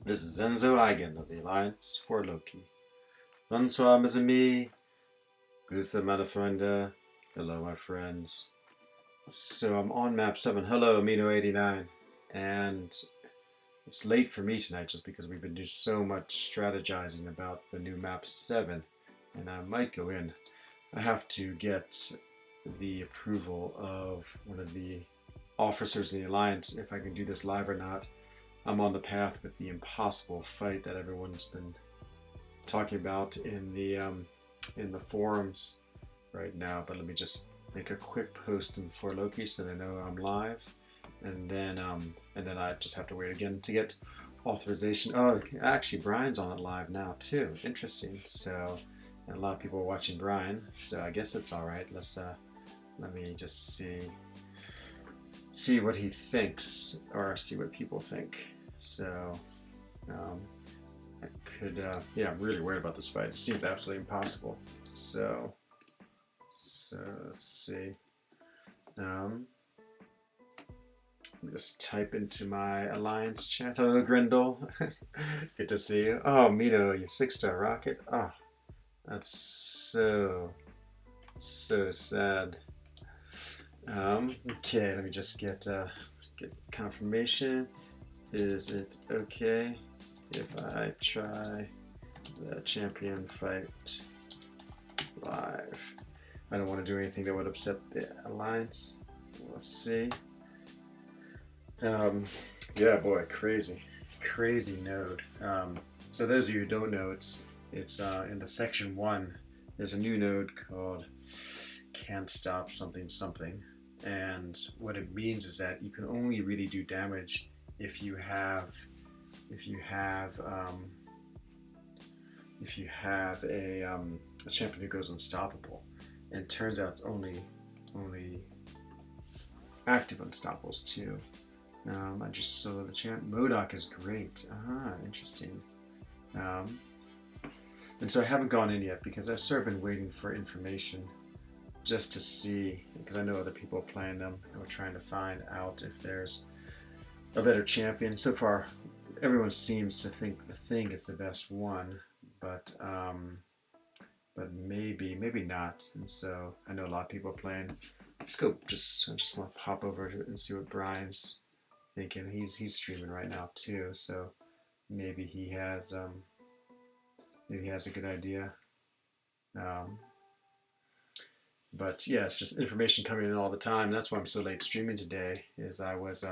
This is Enzo Eigen of the Alliance for Loki. Bonsoir, mes amis. Grüße, meine Freunde. Hello, my friends. So I'm on map 7. Hello, Amino89. And it's late for me tonight just because we've been doing so much strategizing about the new map 7. And I might go in. I have to get the approval of one of the officers in the Alliance if I can do this live or not. I'm on the path with the impossible fight that everyone's been talking about in the forums right now. But let me just make a quick post for Loki so they know I'm live, and then I just have to wait again to get authorization. Oh, actually, Brian's on it live now too. Interesting. So, and a lot of people are watching Brian. So I guess it's all right. Let me just see what he thinks, or see what people think. So, I could, yeah, I'm really worried about this fight. It seems absolutely impossible. So let's see. Let me just type into my Alliance chat. Hello, Grendel. Good to see you. Oh, Mito, your 6-star rocket. Oh, that's so sad. Okay, let me just get confirmation. Is it okay if I try the champion fight live? I don't want to do anything that would upset the Alliance. We'll see. Yeah, boy, crazy node. So those of you who don't know, it's in the section 1. There's a new node called can't stop something, and what it means is that you can only really do damage if you have a champion who goes unstoppable. And it turns out it's only active unstoppables too. I just saw the champ. MODOK is great. Interesting. And so I haven't gone in yet because I've sort of been waiting for information just to see, because I know other people are playing them and we're trying to find out if there's a better champion. So far, everyone seems to think the Thing is the best one, but maybe not. And so I know a lot of people are playing. I just want to pop over and see what Brian's thinking. He's streaming right now too, so maybe he has a good idea. But yeah, it's just information coming in all the time. That's why I'm so late streaming today. Is I was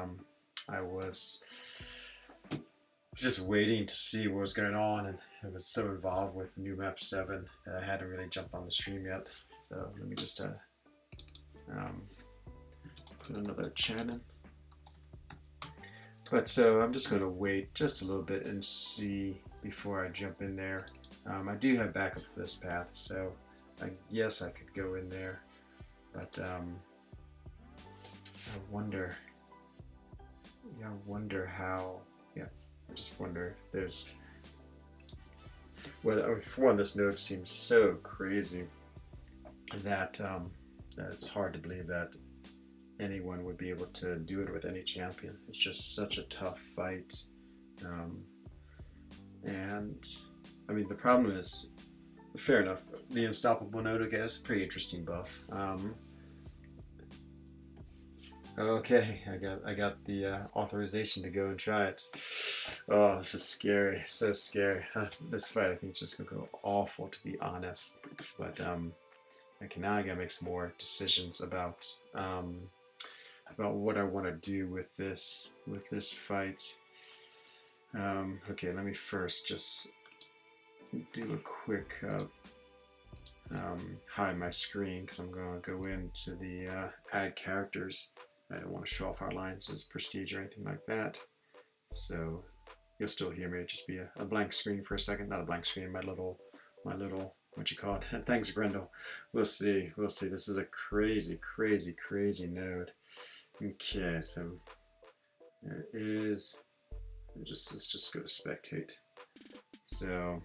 just waiting to see what was going on, and I was so involved with new map 7 that I hadn't really jumped on the stream yet. So let me just put another chat in. But so I'm just going to wait just a little bit and see before I jump in there. I do have backup for this path, so I guess I could go in there, but I wonder how. Yeah, I just wonder if there's whether. For one, this node seems so crazy that that it's hard to believe that anyone would be able to do it with any champion. It's just such a tough fight, and I mean the problem is. Fair enough. The unstoppable node, okay, that's a pretty interesting buff. Okay, I got the authorization to go and try it. Oh, this is scary, so scary. This fight, I think, is just gonna go awful, to be honest. But okay, now I gotta make some more decisions about what I want to do with this fight. Okay, let me first just do a quick hide my screen because I'm going to go into the add characters. I don't want to show off our lines as prestige or anything like that. So you'll still hear me. It'll just be a blank screen for a second. Not a blank screen, my little what you call it. Thanks, Grendel. We'll see. This is a crazy node. Okay, so there it is. Let's just go to spectate. So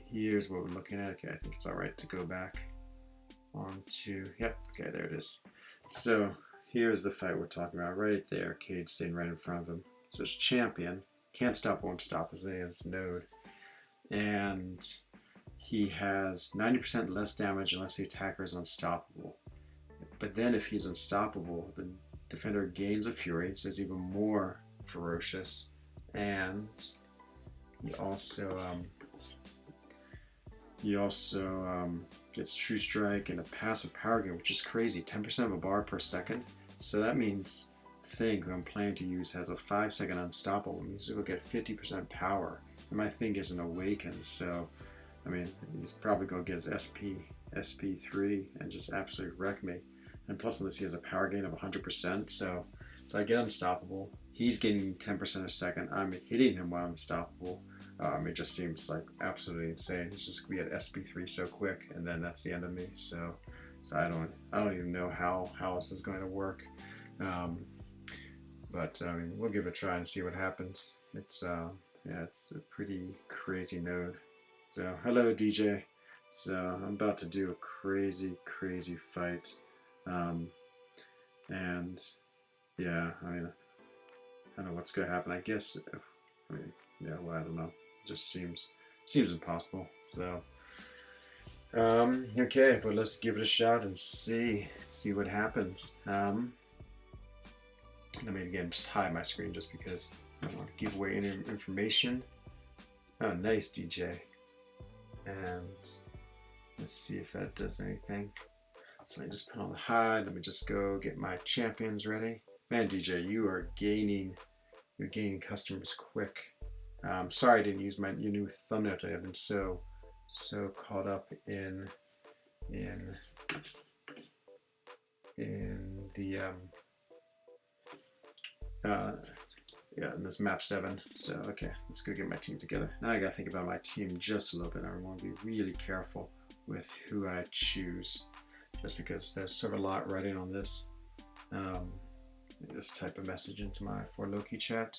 here's what we're looking at. Okay, I think it's all right to go back onto, yep, okay, there it is. So here's the fight we're talking about right there. Cade sitting right in front of him. So it's champion. Can't stop, won't stop is his node. And he has 90% less damage unless the attacker is unstoppable. But then if he's unstoppable, the defender gains a fury, so it's even more ferocious. And he also gets True Strike and a passive power gain, which is crazy, 10% of a bar per second. So that means Thing, who I'm planning to use, has a 5-second unstoppable. It means it will get 50% power. And my Thing isn't awakened, so I mean, he's probably going to get his SP3 and just absolutely wreck me. And plus, unless he has a power gain of 100%, so I get unstoppable. He's gaining 10% a second. I'm hitting him while I'm unstoppable. It just seems like absolutely insane. He's just gonna be at SP3 so quick, and then that's the end of me. So I don't even know how this is going to work. But I mean, we'll give it a try and see what happens. It's it's a pretty crazy node. So hello DJ. So I'm about to do a crazy fight. And yeah, I mean, I don't know what's gonna happen. I guess, I mean, yeah, well, I don't know. It just seems impossible. So, okay, but let's give it a shot and see what happens. Let me again just hide my screen just because I don't want to give away any information. Oh, nice DJ. And let's see if that does anything. So I just put on the hide. Let me just go get my champions ready. Man, DJ, you're gaining customers quick. Sorry I didn't use your new thumbnail today. I've been so caught up in this map 7. So okay, let's go get my team together. Now I gotta think about my team just a little bit. I want to be really careful with who I choose, just because there's sort of a lot writing on this. Just type a message into my for Loki chat.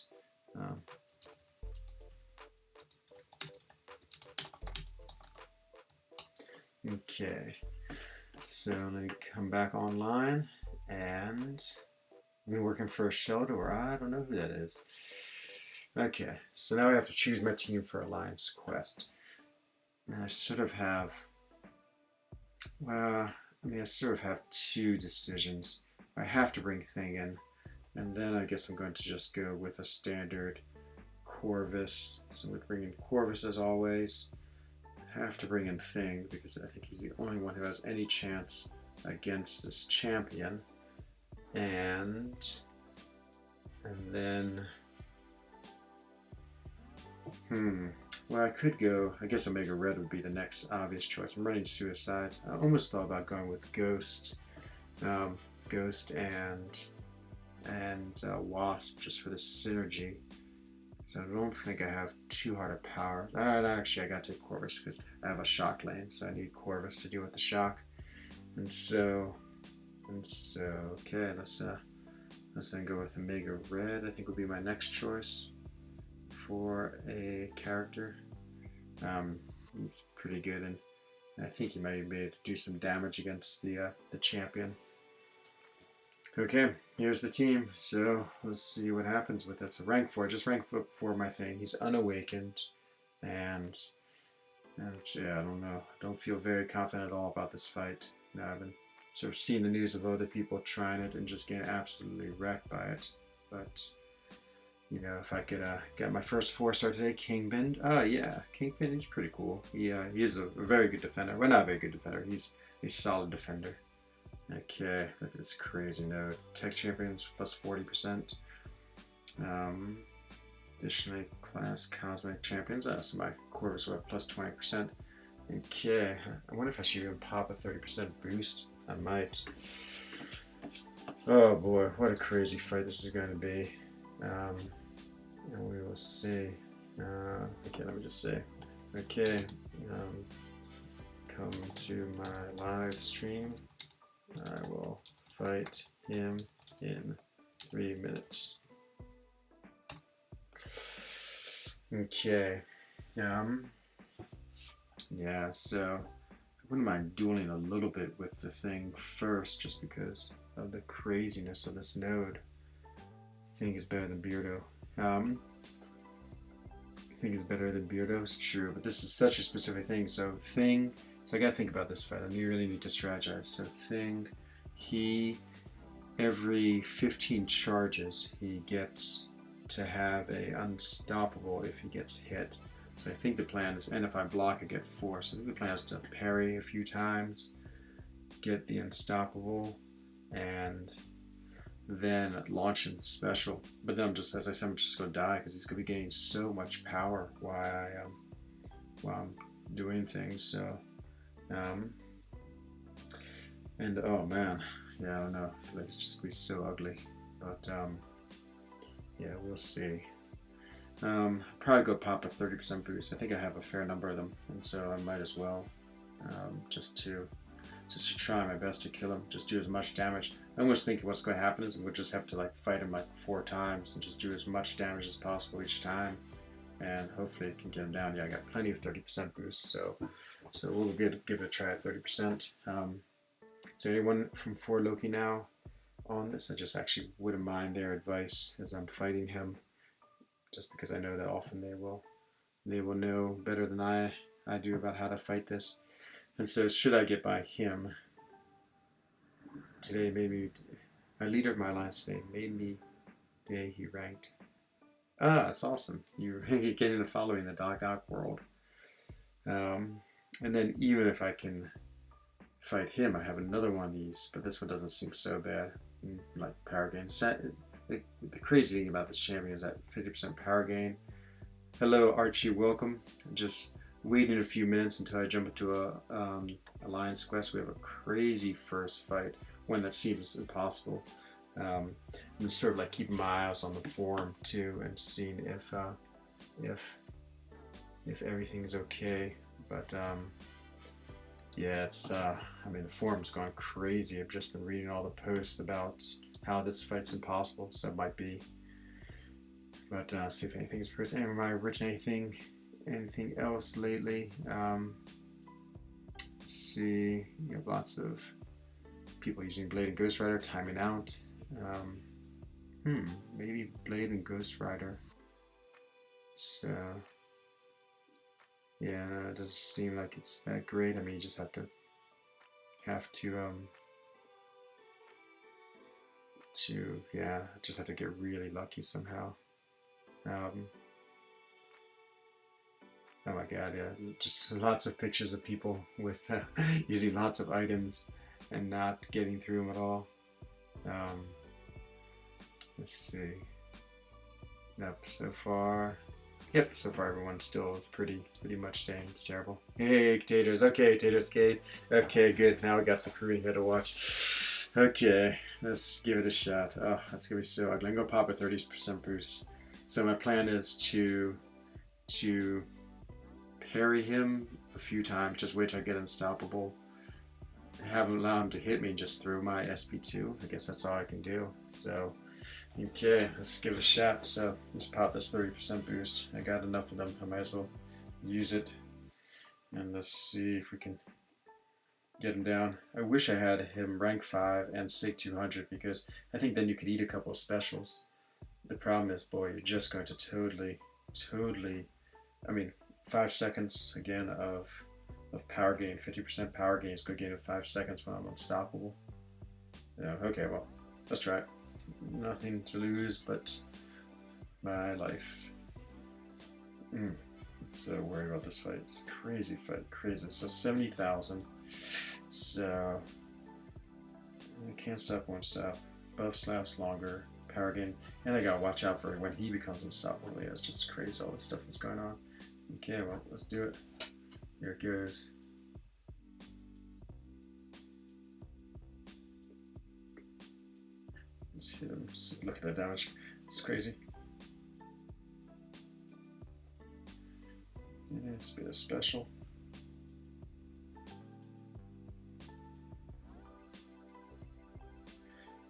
Okay, so let me come back online, and I've been working for a shelter. I don't know who that is. Okay, so now I have to choose my team for Alliance Quest. And I sort of have, well, I sort of have two decisions. I have to bring Thing in, and then I guess I'm going to just go with a standard Corvus. So we'd bring in Corvus as always. I have to bring in Thing because I think he's the only one who has any chance against this champion. And then, well, I could go, I guess Omega Red would be the next obvious choice. I'm running Suicides. I almost thought about going with Ghost and Wasp just for the synergy. So I don't think I have too hard a power. Actually, I got to take Corvus because I have a shock lane, so I need Corvus to deal with the shock. And so okay, let's then go with Omega Red. I think would be my next choice for a character. He's pretty good, and I think he might be able to do some damage against the champion. Okay, here's the team. So let's see what happens with this. Rank 4, just rank 4 my Thing. He's unawakened, and yeah, I don't know. I don't feel very confident at all about this fight. I've been sort of seeing the news of other people trying it and just getting absolutely wrecked by it. But you know, if I could get my first 4-star today, Kingpin. Oh yeah, Kingpin is pretty cool. He is a very good defender. Well, not a very good defender. He's a solid defender. Okay, look at this crazy node. Tech champions plus 40%. Additionally, class cosmic champions. So my Corvus will have plus 20%. Okay, I wonder if I should even pop a 30% boost. I might. Oh boy, what a crazy fight this is going to be. And we will see. Okay, let me just say. Okay, come to my live stream. I will fight him in 3 minutes. Okay. Yeah, so I wouldn't mind dueling a little bit with the Thing first, just because of the craziness of this node. Thing is better than Beardo. think is better than Beardo. It's true, but this is such a specific thing. So thing, so I gotta think about this fight. I really need to strategize. So thing, he, every 15 charges, he gets to have a unstoppable if he gets hit. So I think the plan is, and if I block, I get 4. So I think the plan is to parry a few times, get the unstoppable, and then launch him special. But then I'm just, as I said, I'm just going to die because he's going to be gaining so much power while I'm doing things. So, and oh man, yeah, I don't know. I feel like it's just going to be so ugly. But yeah, we'll see. Probably go pop a 30% boost. I think I have a fair number of them, and so I might as well, just to try my best to kill him, just do as much damage. I'm just thinking what's going to happen is we'll just have to like fight him like 4 times and just do as much damage as possible each time, and hopefully it can get him down. Yeah, I got plenty of 30% boost, so we'll give it a try at 30%. Is there anyone from For Loki now on this? I just actually wouldn't mind their advice as I'm fighting him, just because I know that often they will know better than I do about how to fight this. And so should I get by him today, maybe my leader of my alliance today made me day he ranked. Ah, that's awesome. You're getting into following the Dark Ock world. And then even if I can fight him, I have another one of these, but this one doesn't seem so bad. Like power gain. The crazy thing about this champion is that 50% power gain. Hello Archie, welcome. Just waiting a few minutes until I jump into a alliance quest. We have a crazy first fight, one that seems impossible. I'm sort of like keeping my eyes on the forum too and seeing if everything's okay. But yeah, it's I mean, the forum's gone crazy. I've just been reading all the posts about how this fight's impossible, so it might be. But see if anything's written. Am I written anything else lately? See, you have lots of people using Blade and Ghost Rider, timing out. Maybe Blade and Ghost Rider. So yeah, no, it doesn't seem like it's that great. I mean, you just have to just have to get really lucky somehow. Oh my god, yeah, just lots of pictures of people with using lots of items and not getting through them at all. Let's see. Nope, so far everyone still is pretty much saying it's terrible. Hey, Taters. Okay, Taterscape. Okay, good. Now we got the Korean here to watch. Okay, let's give it a shot. Oh, that's gonna be so ugly. I'm gonna pop a 30% boost. So my plan is to parry him a few times, just wait till I get unstoppable, have him allow him to hit me and just throw my SP2. I guess that's all I can do. So okay, let's give it a shot. So let's pop this 30% boost. I got enough of them, I might as well use it. And let's see if we can get him down. I wish I had him rank 5 and SIG 200, because I think then you could eat a couple of specials. The problem is, boy, you're just going to totally, I mean, 5 seconds again of power gain, 50% power gain is going to gain in 5 seconds when I'm unstoppable. Yeah, okay, well, let's try it. Nothing to lose but my life. So worried about this fight. It's a crazy fight, crazy. So 70,000. So I can't stop, won't stop. Buffs last longer. Power gain, and I gotta watch out for when he becomes unstoppable. Yeah, it's just crazy, all this stuff that's going on. Okay, well, let's do it. Here it goes. Let's hit him. Look at that damage. It's crazy. Yeah, it's a bit of special.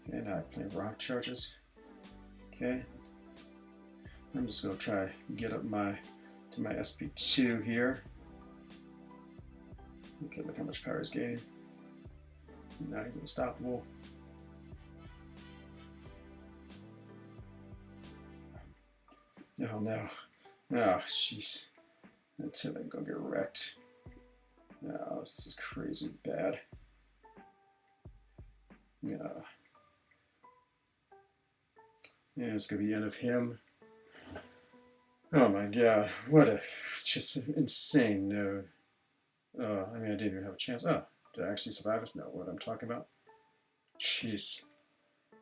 Okay, now I play rock charges. Okay, I'm just gonna try get up to my SP2 here. Okay, look how much power he's gaining. Now he's unstoppable. Oh no, Oh, jeez. Until I go get wrecked. Oh, this is crazy bad. Yeah, it's gonna be the end of him. Oh my god, what a just insane node. I mean, I didn't even have a chance. Oh, did I actually survive it? No, what I'm talking about. Jeez,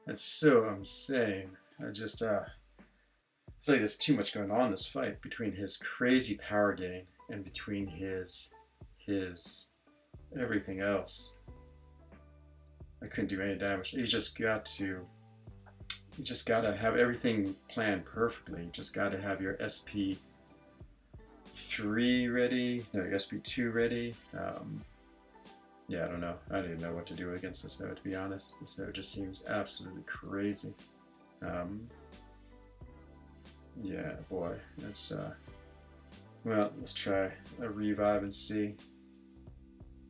that's so insane. It's like there's too much going on in this fight between his crazy power gain and between his everything else. I couldn't do any damage. You just got to have everything planned perfectly. You just got to have your SP3 ready, no, your SP2 ready. Yeah, I don't know. I don't even know what to do against this node, to be honest. This node just seems absolutely crazy. Yeah, boy, that's well, let's try a revive and see.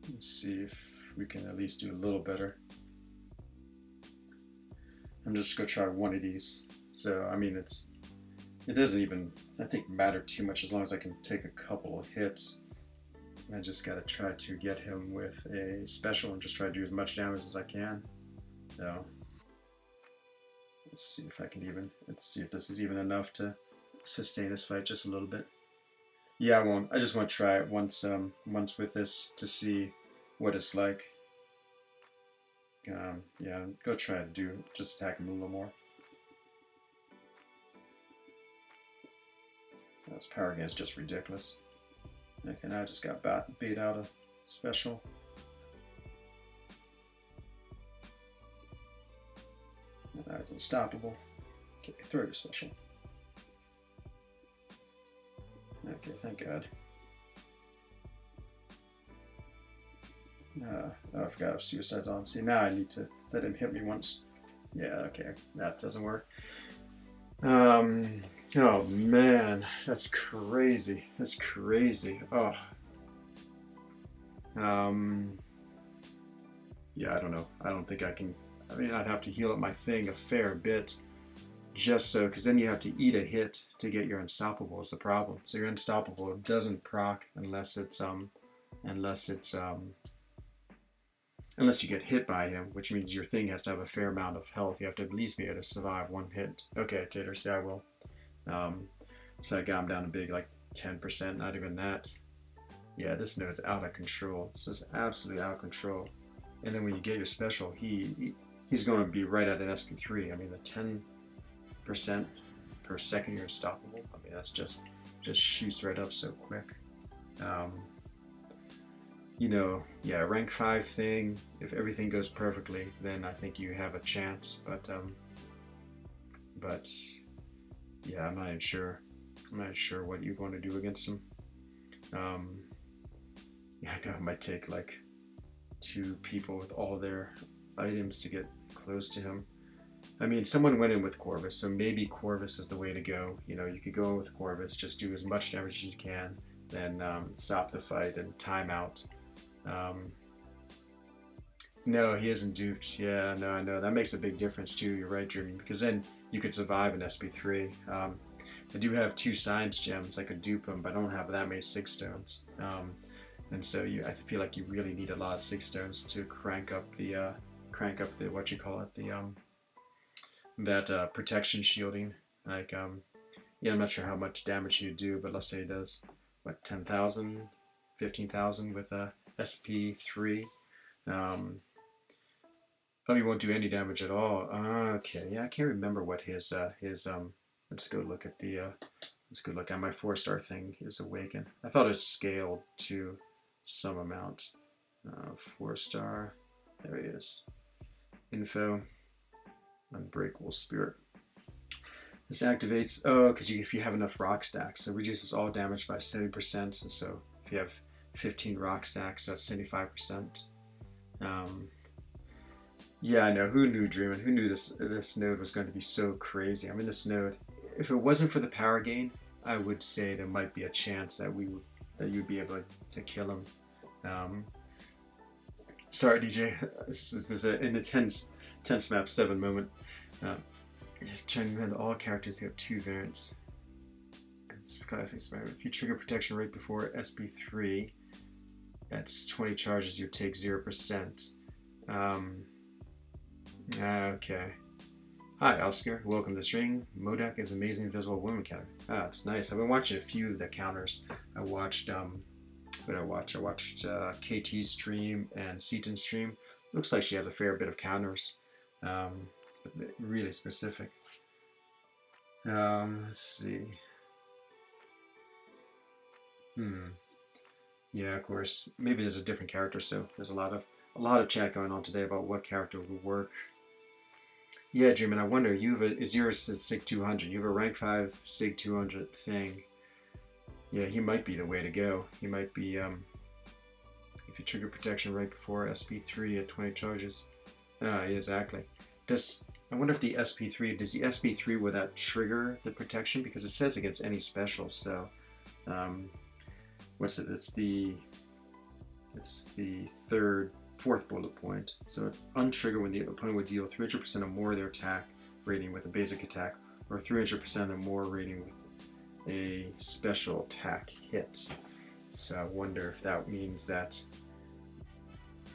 Let's see if we can at least do a little better. I'm just gonna try one of these. So I mean, it doesn't even, I think, matter too much as long as I can take a couple of hits. I just gotta try to get him with a special and just try to do as much damage as I can. So let's see if I can even, let's see if this is even enough to sustain this fight just a little bit. Yeah, I won't. I just want to try it once with this to see what it's like. Yeah, go try to just attack him a little more. This power gain is just ridiculous. Okay, now I just got beat out of special. Now it's unstoppable. Okay, throw your special. Okay, thank God. Oh, I forgot I have suicides on. See, now I need to let him hit me once. Yeah, okay, that doesn't work. Oh man, that's crazy. That's crazy. Oh. Yeah, I don't know. I don't think I can. I mean, I'd have to heal up my thing a fair bit, just so, because then you have to eat a hit to get your unstoppable. Is the problem? So your unstoppable doesn't proc unless you get hit by him, which means your thing has to have a fair amount of health. You have to at least be able to survive one hit. Okay, Tater, see, I will. So I got him down to big, like 10%, not even that. Yeah, this node's out of control. It's just absolutely out of control. And then when you get your special, he's going to be right at an SP3. I mean, the 10% per second you're unstoppable. I mean, that's just shoots right up so quick. You know, yeah, rank 5 thing, if everything goes perfectly, then I think you have a chance, but yeah, I'm not even sure. I'm not sure what you're going to do against him. Yeah, I know it might take like 2 people with all their items to get close to him. I mean, someone went in with Corvus, so maybe Corvus is the way to go. You know, you could go with Corvus, just do as much damage as you can, then stop the fight and time out. No, he isn't duped. Yeah, no, I know. That makes a big difference too. You're right, Dreaming, because then you could survive an SP3. I do have 2 science gems. I could dupe them, but I don't have that many 6 stones. And so I feel like you really need a lot of 6 stones to crank up the what you call it, that protection shielding. Like yeah, I'm not sure how much damage you do, but let's say it does what 10,000, 15,000 with a SP3. Oh, you won't do any damage at all. Okay, yeah, I can't remember what his let's go look at my 4-star thing. His Awaken. I thought it scaled to some amount. 4-star. There he is. Info. Unbreakable Spirit. This activates. Oh, because if you have enough rock stacks, so it reduces all damage by 70%. And so if you have 15 rock stacks, that's 75%. Yeah, I know. Who knew, Dreamin'? Who knew this node was going to be so crazy? I mean, this node, if it wasn't for the power gain, I would say there might be a chance that you'd be able to kill him. Sorry, DJ. This is an intense map 7 moment. Trying to remember all characters have 2 variants. it's because if you trigger protection right before SP3, that's 20 charges, you take 0%. Okay. Hi, Oscar. Welcome to the stream. Modak is amazing visual women counter. Ah, it's nice. I've been watching a few of the counters. I watched, what did I watch? I watched KT's stream and Seaton's stream. Looks like she has a fair bit of counters, but really specific. Let's see. Yeah, of course. Maybe there's a different character, so there's a lot of chat going on today about what character will work. Yeah, Dreamin', I wonder, is yours a SIG 200? You have a rank 5 SIG 200 thing. Yeah, he might be the way to go. He might be, if you trigger protection right before SP3 at 20 charges. Exactly. I wonder if the SP3, does the SP3, will that trigger the protection? Because it says against any special, so, what's it? It's the fourth bullet point. So untrigger when the opponent would deal 300% or more of their attack rating with a basic attack, or 300% or more rating with a special attack hit. So I wonder if that means that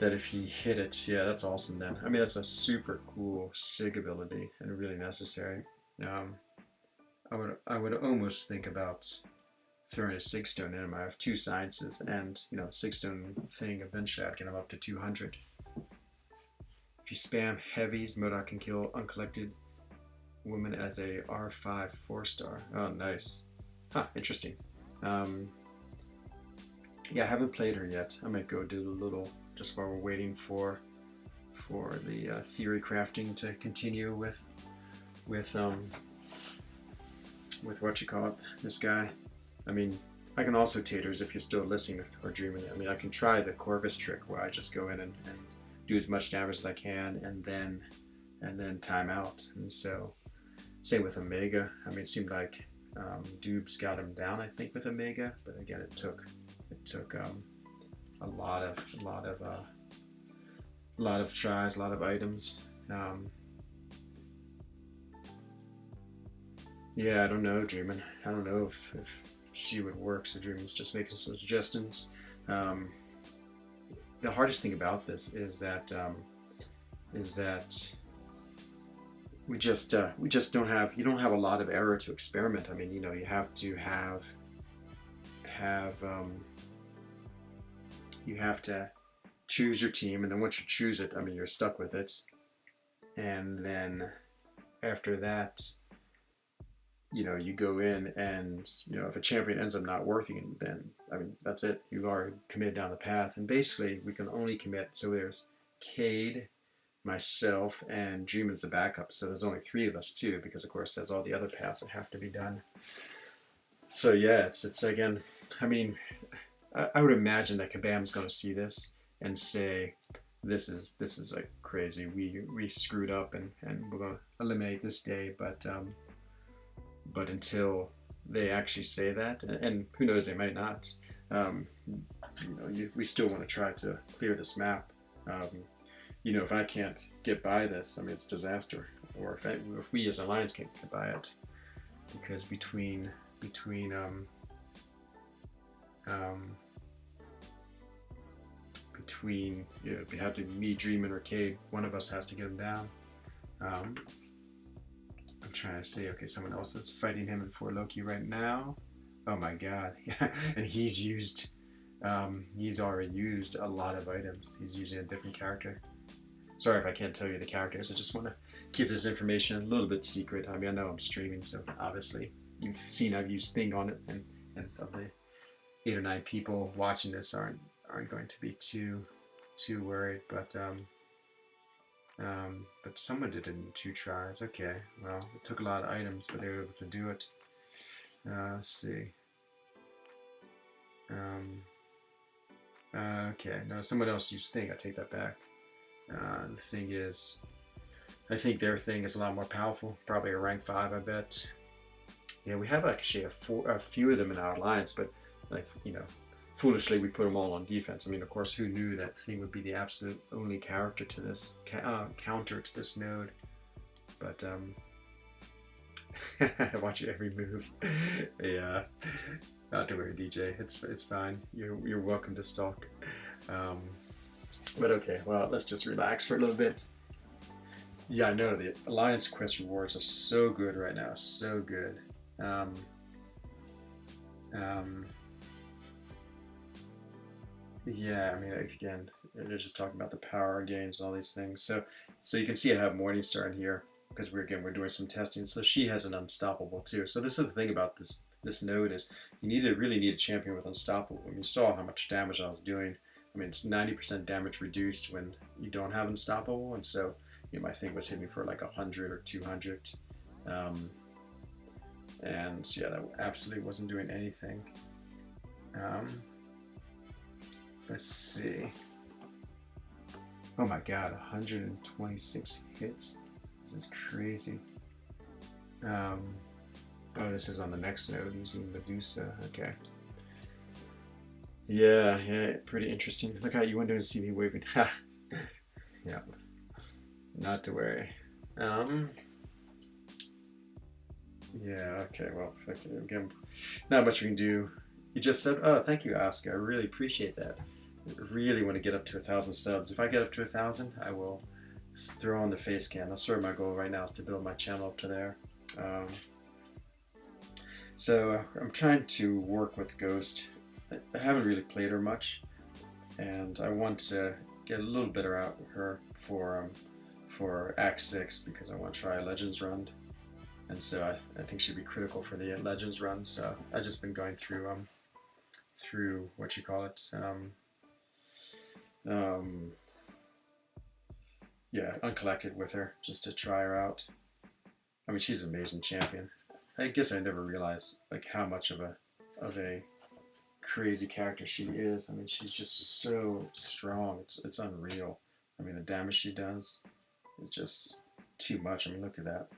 if he hit it, yeah, that's awesome then. I mean, that's a super cool SIG ability and really necessary. I would almost think about throwing a 6 stone in him. I have 2 sciences, and 6 stone thing, eventually I'd get him up to 200. If you spam heavies, Modak can kill uncollected women as a R5 4-star. Oh, nice. Huh, interesting. Yeah, I haven't played her yet. I might go do a little, just while we're waiting for the theory crafting to continue with what you call it, this guy. I mean, I can also taters if you're still listening or dreaming. I mean, I can try the Corvus trick where I just go in and do as much damage as I can and then time out. And so, same with Omega. I mean, it seemed like Dubes got him down, I think, with Omega, but again, it took a lot of tries, a lot of items. Yeah, I don't know, Dreamin'. I don't know if she would work, so Dreamin's just making some suggestions. The hardest thing about this is that we just don't have, you don't have a lot of error to experiment. I mean, you have to you have to choose your team, and then once you choose it, I mean, you're stuck with it. And then after that, you go in and, if a champion ends up not working, then, I mean, that's it. You've already committed down the path. And basically, we can only commit, so there's Cade, myself, and Dreamin's the backup. So there's only 3 of us, too, because, of course, there's all the other paths that have to be done. So, yeah, it's again, I mean, I would imagine that Kabam's going to see this and say, this is like crazy. We screwed up, and we're going to eliminate this day, but until they actually say that, and who knows, they might not, we still want to try to clear this map. If I can't get by this, I mean, it's disaster. Or if we as Alliance can't get by it, because between it had to be me, Dreamin', or Cade. One of us has to get him down. I'm trying to say, okay, someone else is fighting him in 4 Loki right now. Oh my god. Yeah. And he's already used a lot of items. He's using a different character. Sorry if I can't tell you the characters. I just want to keep this information a little bit secret. I mean, I know I'm streaming, so obviously you've seen I've used Thing on it, and of the 8 or 9 people watching this aren't going to be too worried, but someone did it in 2 tries. Okay, well, it took a lot of items, but they were able to do it. Let's see. Okay, no, someone else used Thing. I take that back. The thing is, I think their Thing is a lot more powerful. Probably a rank 5, I bet. Yeah, we have actually a few of them in our alliance, but foolishly we put them all on defense. I mean, of course, who knew that Thing would be the absolute only character to this counter to this node? But I watch your every move. Yeah, not to worry, DJ. It's fine. You're welcome to stalk. Um, but okay, well, let's just relax for a little bit. Yeah, I know the Alliance Quest rewards are so good right now, so good. Um, um, yeah, I mean, again, they're just talking about the power gains and all these things. So you can see I have Morningstar in here because we're doing some testing. So she has an Unstoppable too. So this is the thing about this node is really need a champion with Unstoppable. I mean, you saw how much damage I was doing. I mean, it's 90% damage reduced when you don't have Unstoppable, and so my thing was hitting for like 100 or 200, and so yeah, that absolutely wasn't doing anything. Let's see. Oh my god, 126 hits. This is crazy. Oh, this is on the next node using Medusa. Okay. Yeah, pretty interesting. Look how you went to see me waving. Ha! Yeah. Not to worry. Yeah, okay, well, okay, again, not much we can do. You just said, oh, thank you, Oscar. I really appreciate that. I really want to get up to 1,000 subs. If I get up to 1,000, I will throw on the face cam. That's sort of my goal right now, is to build my channel up to there. So I'm trying to work with Ghost. I haven't really played her much, and I want to get a little better out of her for Act 6 because I want to try a Legends run, and so I think she'd be critical for the Legends run. So I've just been going through what you call it, yeah, Uncollected with her just to try her out. I mean, she's an amazing champion. I guess I never realized like how much of a crazy character she is. I mean, she's just so strong. It's unreal. I mean, the damage she does is just too much. I mean, look at that.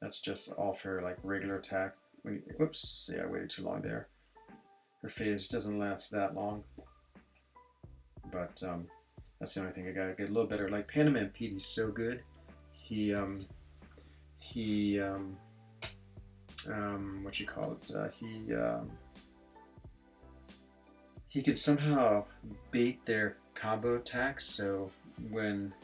That's just off her like regular attack. Whoops, see, I waited too long there. Her phase doesn't last that long, but that's the only thing I gotta get a little better. Like Panaman Pete, he's so good. What you call it? He could somehow bait their combo attacks. So when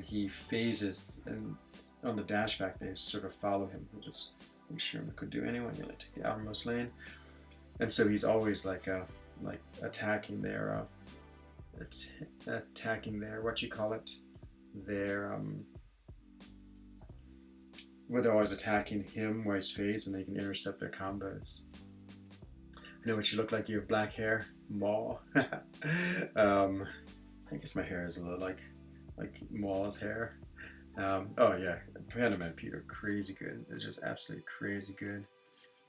he phases and on the dash back, they sort of follow him. We'll just make sure we could do anyone. You like take the outermost lane, and so he's always like attacking their what you call it, their where they're always attacking him while he's phased, and they can intercept their combos. I know what you look like. You have black hair, Maul. I guess my hair is a little like Maul's hair. Oh yeah, Panaman Peter, crazy good. It's just absolutely crazy good.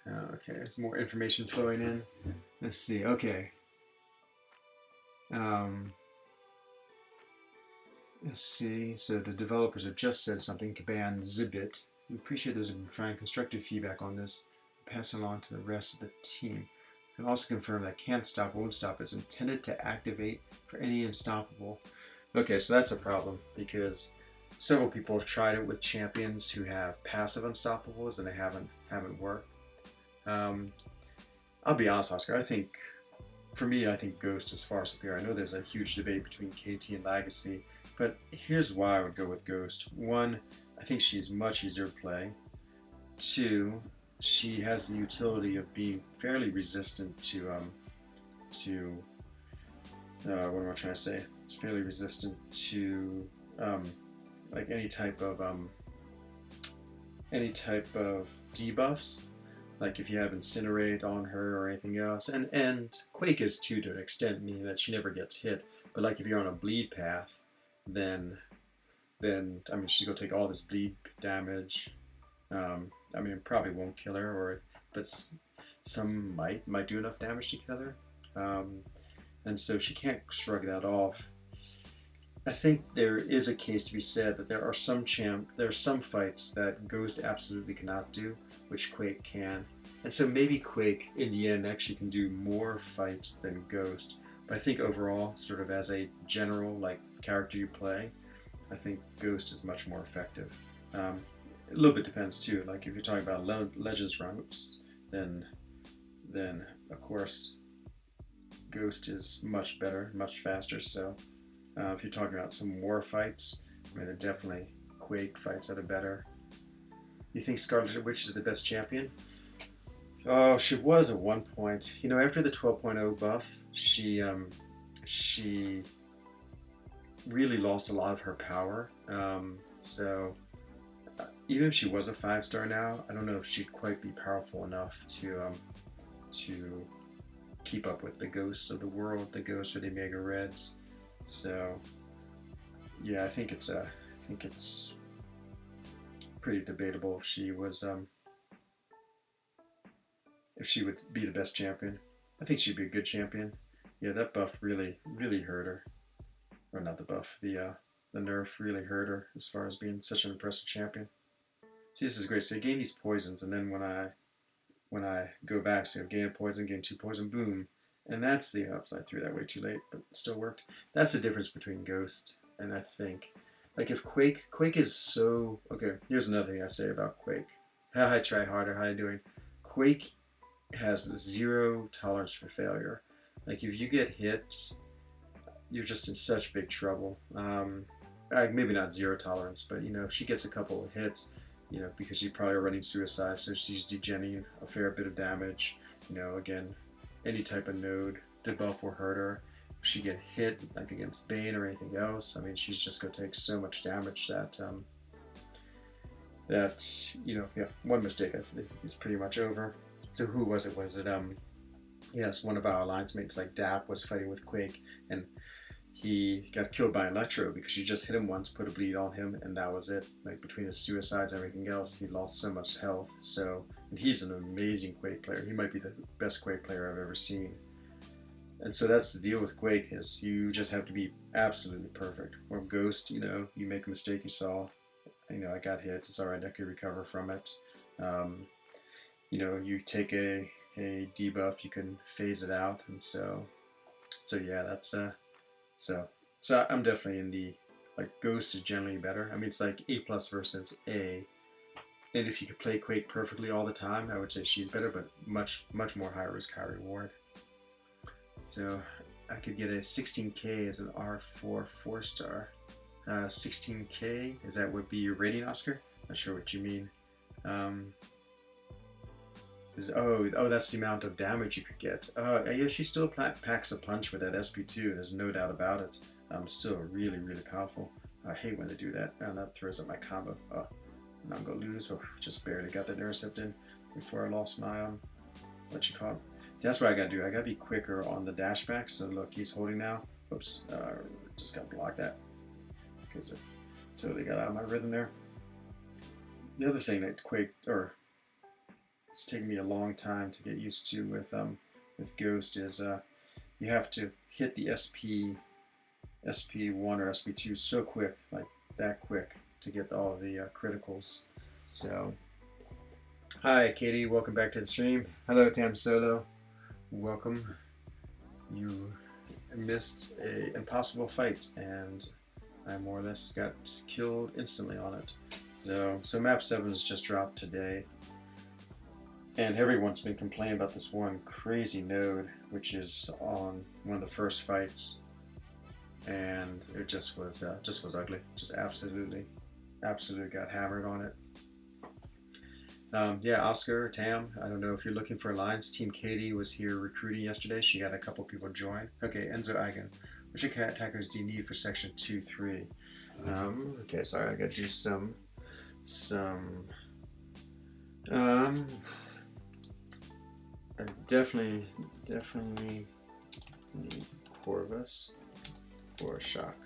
Okay, there's more information flowing in. Let's see. Okay. Let's see. So the developers have just said something. Caban Zibit. We appreciate those who have been providing constructive feedback on this. Pass it along to the rest of the team. Can also confirm that Can't Stop, Won't Stop is intended to activate for any Unstoppable. Okay, so that's a problem because several people have tried it with champions who have passive Unstoppables and they haven't worked. I'll be honest, Oscar. I think Ghost is far superior. I know there's a huge debate between KT and Legacy, but here's why I would go with Ghost. One, I think she's much easier to play. Two, she has the utility of being fairly resistant to what am I trying to say? It's fairly resistant to like any type of debuffs. Like if you have Incinerate on her or anything else, and Quake is too to an extent, meaning that she never gets hit. But like if you're on a bleed path, then I mean she's gonna take all this bleed damage. I mean it probably won't kill her, but some might do enough damage to kill her. And so she can't shrug that off. I think there is a case to be said that there are some fights that Ghost absolutely cannot do, which Quake can. And so maybe Quake, in the end, actually can do more fights than Ghost. But I think overall, sort of as a general character you play, I think Ghost is much more effective. a little bit depends too. Like if you're talking about Legends routes, then of course Ghost is much better, much faster. So if you're talking about some war fights, I mean, they're definitely Quake fights that are better. You think Scarlet Witch is the best champion? Oh, she was at one point. You know, after the 12.0 buff, she really lost a lot of her power. So even if she was a 5-star now, I don't know if she'd quite be powerful enough to keep up with the ghosts of the world, the ghosts of the Omega Reds. So yeah, I think it's pretty debatable if she was if she would be the best champion. I think she'd be a good champion. Yeah, that buff really hurt her. Or not the buff, the nerf really hurt her as far as being such an impressive champion. See, this is great. So you gain these poisons, and then when I go back, so gain a poison, gain 2 poison, boom. And that's the oops, I threw that way too late, but it still worked. That's the difference between Ghost and I think. Like if Quake is so okay, here's another thing I say about Quake. Hi try harder, how you doing? Quake has 0 tolerance for failure. Like if you get hit, you're just in such big trouble. Maybe not 0 tolerance, but you know, if she gets a couple of hits, you know, because she's probably running suicide, so she's degenerating a fair bit of damage. You know, again, any type of node debuff will hurt her. If she get hit, like against Bane or anything else, I mean, she's just going to take so much damage that, you know, yeah, one mistake I think is pretty much over. So who was it? Was it, yes, one of our alliance mates, like Dap, was fighting with Quake, and he got killed by Electro because she just hit him once, put a bleed on him, and that was it. Like between his suicides and everything else, he lost so much health. So, and he's an amazing Quake player. He might be the best Quake player I've ever seen. And so that's the deal with Quake, is you just have to be absolutely perfect. Or Ghost, you know, you make a mistake, you saw, you know, I got hit, it's alright, I could recover from it. You know, you take a debuff, you can phase it out, and so yeah, that's so I'm definitely in the, like, Ghost is generally better. I mean, it's like A+ versus A. And if you could play Quake perfectly all the time, I would say she's better, but much more high risk, high reward. So I could get a 16k as an R4 4-star. 16k, is that would be your rating, Oscar? Not sure what you mean. That's the amount of damage you could get. Yeah, she still packs a punch with that SP2. There's no doubt about it. Still really powerful. I hate when they do that. And that throws up my combo. Oh, now I'm gonna lose. Oh, just barely got the intercept in before I lost my what you call it. See, that's what I gotta do. I gotta be quicker on the dash back. So look, he's holding now. Oops, just gotta block that because it totally got out of my rhythm there. The other thing that Quake, or it's taken me a long time to get used to with Ghost, is you have to hit the SP1 or SP2 so quick, like that quick, to get all the criticals. So, hi Katie, welcome back to the stream. Hello Tam Solo, welcome. You missed an impossible fight, and I more or less got killed instantly on it. So map 7 has just dropped today. And everyone's been complaining about this one crazy node, which is on one of the first fights, and it just was ugly. Just absolutely got hammered on it. Yeah, Oscar, Tam, I don't know if you're looking for alliance. Team Katie was here recruiting yesterday. She had a couple people join. Okay, Enzo Eigen. Which attackers do you need for section 2-3? Okay, sorry, I gotta do some I definitely need Corvus or Shock.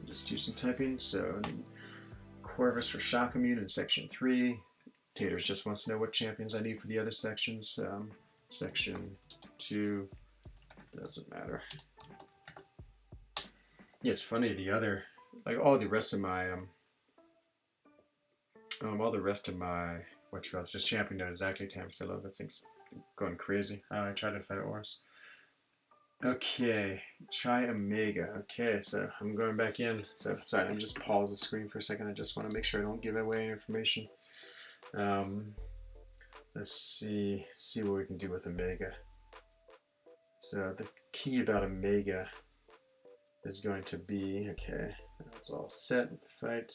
Just do some typing. So I need Corvus for Shock Immune in section 3. Taters just wants to know what champions I need for the other sections. Section 2 doesn't matter. Yeah, it's funny, the other, like all the rest of my what you call it's just champion node exactly Tam Silo. That thing's going crazy. I tried to fight it worse. Okay, try Omega. Okay, so I'm going back in. So sorry, let me just pause the screen for a second. I just want to make sure I don't give away information. Let's see what we can do with Omega. So the key about Omega is going to be, okay, that's all set. Fight.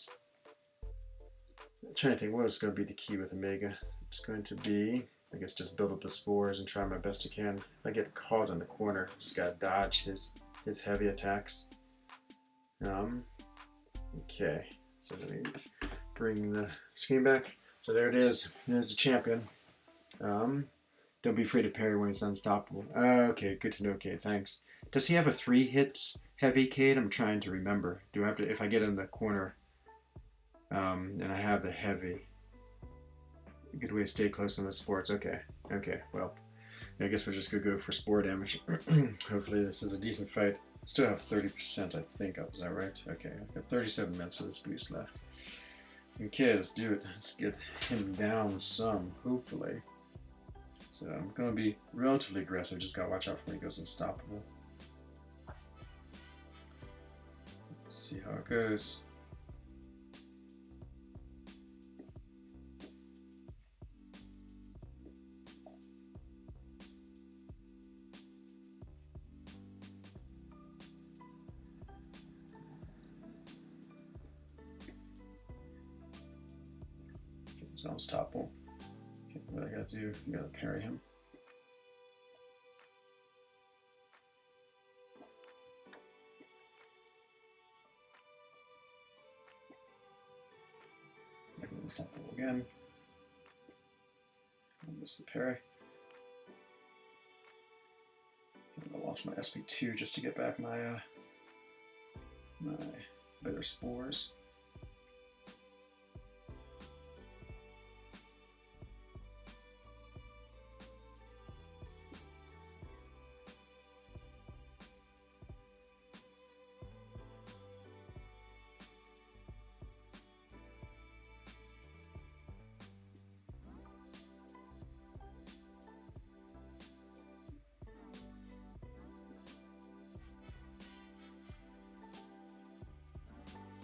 I'm trying to think what was going to be the key with Omega. It's going to be, I guess, just build up the spores and try my best I can. If I get caught in the corner, just gotta dodge his heavy attacks. Okay, so let me bring the screen back. So there it is. There's the champion. Don't be afraid to parry when he's unstoppable. Okay, good to know, Cade. Thanks. Does he have a 3 hits heavy, Cade? I'm trying to remember. Do I have to, if I get in the corner, and I have the heavy? A good way to stay close on the sports. Okay, well, I guess we're just gonna go for spore damage. Hopefully this is a decent fight. Still have 30%, I think. Is that right? Okay, I've got 37 minutes of this boost left. Okay, let's do it. Let's get him down some, hopefully. So I'm gonna be relatively aggressive. Just gotta watch out for when he goes unstoppable. Let's see how it goes. He's unstoppable. Okay, what I gotta do, I gotta parry him. Make him unstoppable again. I miss the parry. I'm gonna launch my SP2 just to get back my my bitter spores.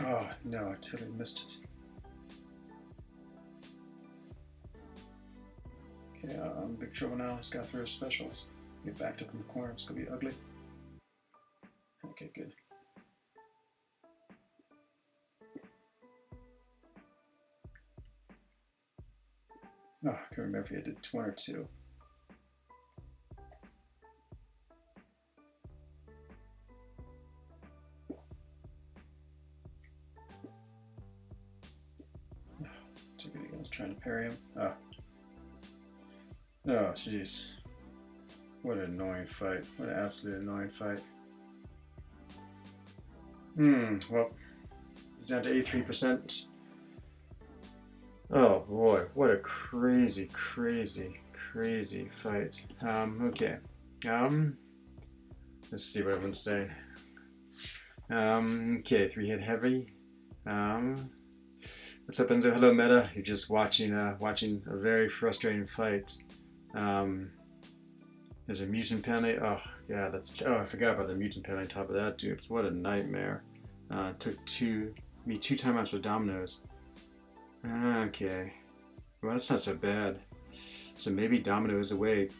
Oh no, I totally missed it. Okay, I'm in big trouble now. He's got to throw his specials. Get backed up in the corner. It's gonna be ugly. Okay, good. Oh, I can't remember if he did 1 or 2. Too good. I was trying to parry him. Oh, jeez. What an annoying fight. What an absolute annoying fight. Well, it's down to 83%. Oh boy, what a crazy fight. Okay. Let's see what everyone's saying. Okay, 3 hit heavy. What's up, Enzo? Hello, Meta. You're just watching a very frustrating fight. There's a mutant penalty. Oh, yeah, I forgot about the mutant penalty on top of that, dude. What a nightmare. Took me 2 timeouts with Dominoes. Okay. Well, that's not so bad. So maybe Domino is away.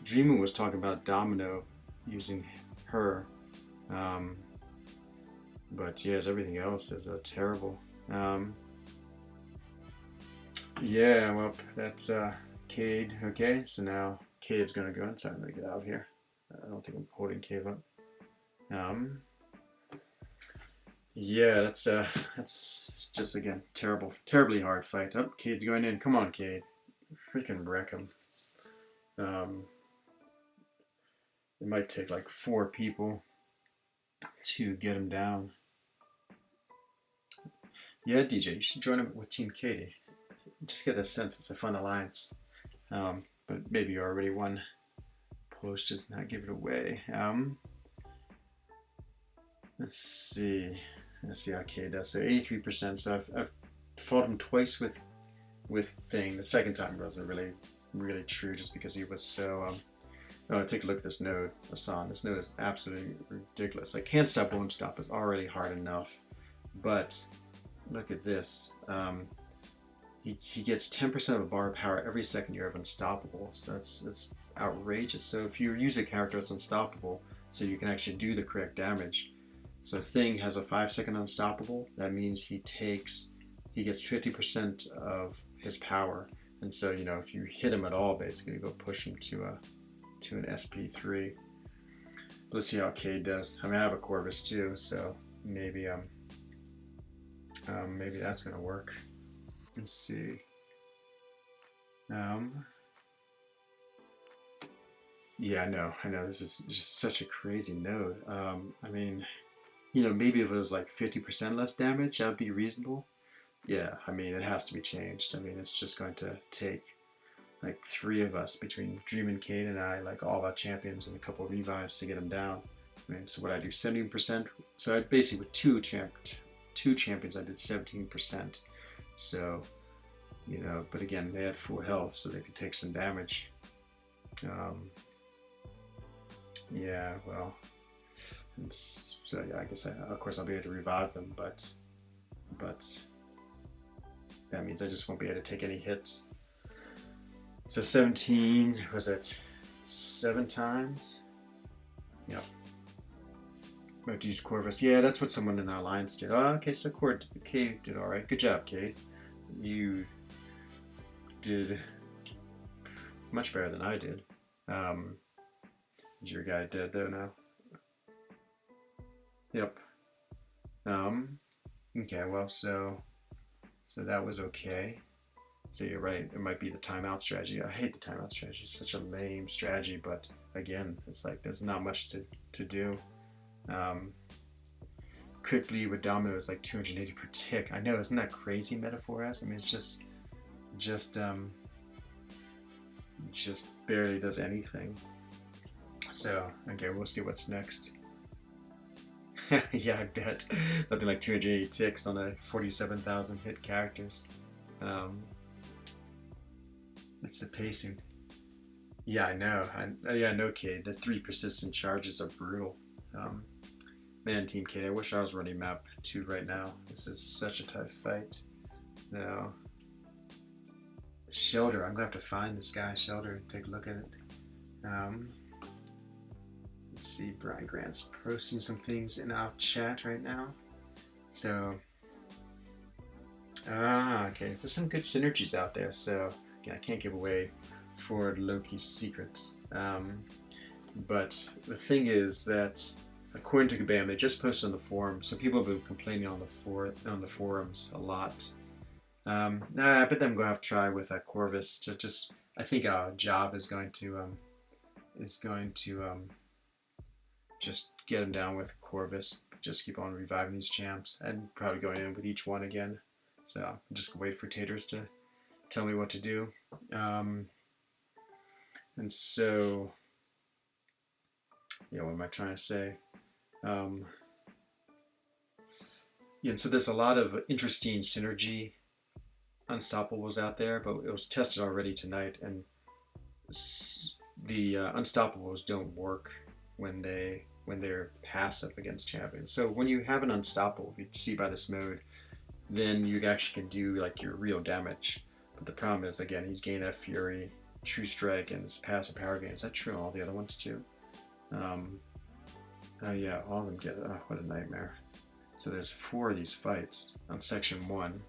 Dreamer was talking about Domino using her. But yes, everything else is terrible. Yeah, well, that's Cade. Okay, so now Cade's gonna go inside. I'm gonna get out of here. I don't think I'm holding Cade up. Yeah, that's just again terribly hard fight. Oh, Cade's going in. Come on, Cade. Freaking wreck him. It might take like 4 people to get him down. Yeah, DJ, you should join him with Team Katie. Just get a sense it's a fun alliance. But maybe you already won. Polish does not give it away. Let's see how Cade does. So 83%. So I've fought him twice with Thing. The second time wasn't really really true just because he was so. Oh, take a look at this node, Asan. This node is absolutely ridiculous. Like, can't stop, won't stop is already hard enough, but look at this. He gets 10% of a bar of power every second you have unstoppable. So that's outrageous. So if you use a character that's unstoppable, so you can actually do the correct damage. So Thing has a 5-second unstoppable. That means he gets 50% of his power. And so, you know, if you hit him at all, basically you go push him to an SP3. Let's see how Cade does. I mean, I have a Corvus too, so maybe maybe that's gonna work. Let's see. Yeah, I know. This is just such a crazy node. I mean, you know, maybe if it was like 50% less damage, that would be reasonable. Yeah, I mean, it has to be changed. I mean, it's just going to take like 3 of us between Dream and Cade and I, like all of our champions and a couple of revives to get them down. I mean, so what I do, 17%. So I basically with two champions, I did 17%. So, you know, but again, they had full health, so they could take some damage. Yeah, well, so yeah, I guess of course I'll be able to revive them, but that means I just won't be able to take any hits. So 17, was it 7 times? Yep. I have to use Corvus. Yeah, that's what someone in our alliance did. Oh, okay, so Cade did all right. Good job, Cade. You did much better than I did. Is your guy dead though now? Yep. Okay, well, so that was okay. So you're right, it might be the timeout strategy. I hate the timeout strategy. It's such a lame strategy, but again, it's like there's not much to do. Crit bleed with Domino is like 280 per tick. I know, isn't that crazy, Metaphor S? I mean, it's just barely does anything. So, okay, we'll see what's next. Yeah, I bet. Nothing like 280 ticks on a 47,000 hit characters. It's the pacing. Yeah, I know. I know, Cade. The 3 persistent charges are brutal. Man, Team Cade, I wish I was running map 2 right now. This is such a tough fight. No. Shelter. I'm going to have to find this guy, Shelter, and take a look at it. Let's see, Brian Grant's posting some things in our chat right now. So, okay, there's some good synergies out there. So, again, I can't give away for Loki's secrets. But the thing is that, according to Kabam, they just posted on the forum. So people have been complaining on the forums a lot. I bet I'm going to have to try with Corvus to just. I think our job is going to just get him down with Corvus. Just keep on reviving these champs and probably going in with each one again. So I'm just gonna wait for Taters to tell me what to do. And so, yeah, what am I trying to say? Yeah, and so there's a lot of interesting synergy unstoppables out there, but it was tested already tonight, and the unstoppables don't work when they're passive against champions. So when you have an unstoppable, you see by this mode, then you actually can do like your real damage. But the problem is, again, he's gained that Fury, True Strike, and his passive power gain. Is that true on all the other ones too? Oh yeah, all of them get it. Oh, what a nightmare. So there's 4 of these fights on section 1.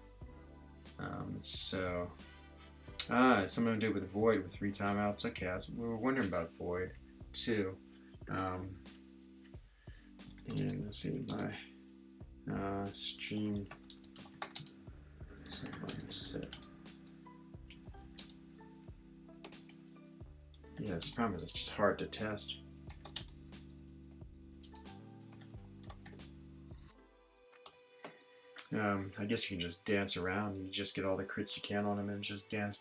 So something to do with Void with 3 timeouts. Okay, we were wondering about Void too. And let's see, my stream set. Yeah, this problem is it's just hard to test. I guess you can just dance around and you just get all the crits you can on him and just dance.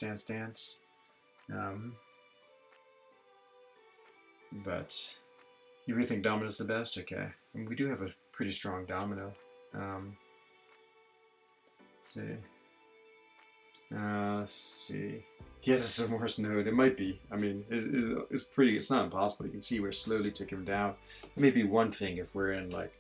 But you really think Domino's the best? Okay. I mean, we do have a pretty strong Domino. Let's see. Let's see. He has a submerged node. It might be. I mean, it's pretty. It's not impossible. You can see we're slowly taking him down. It may be one thing if we're in like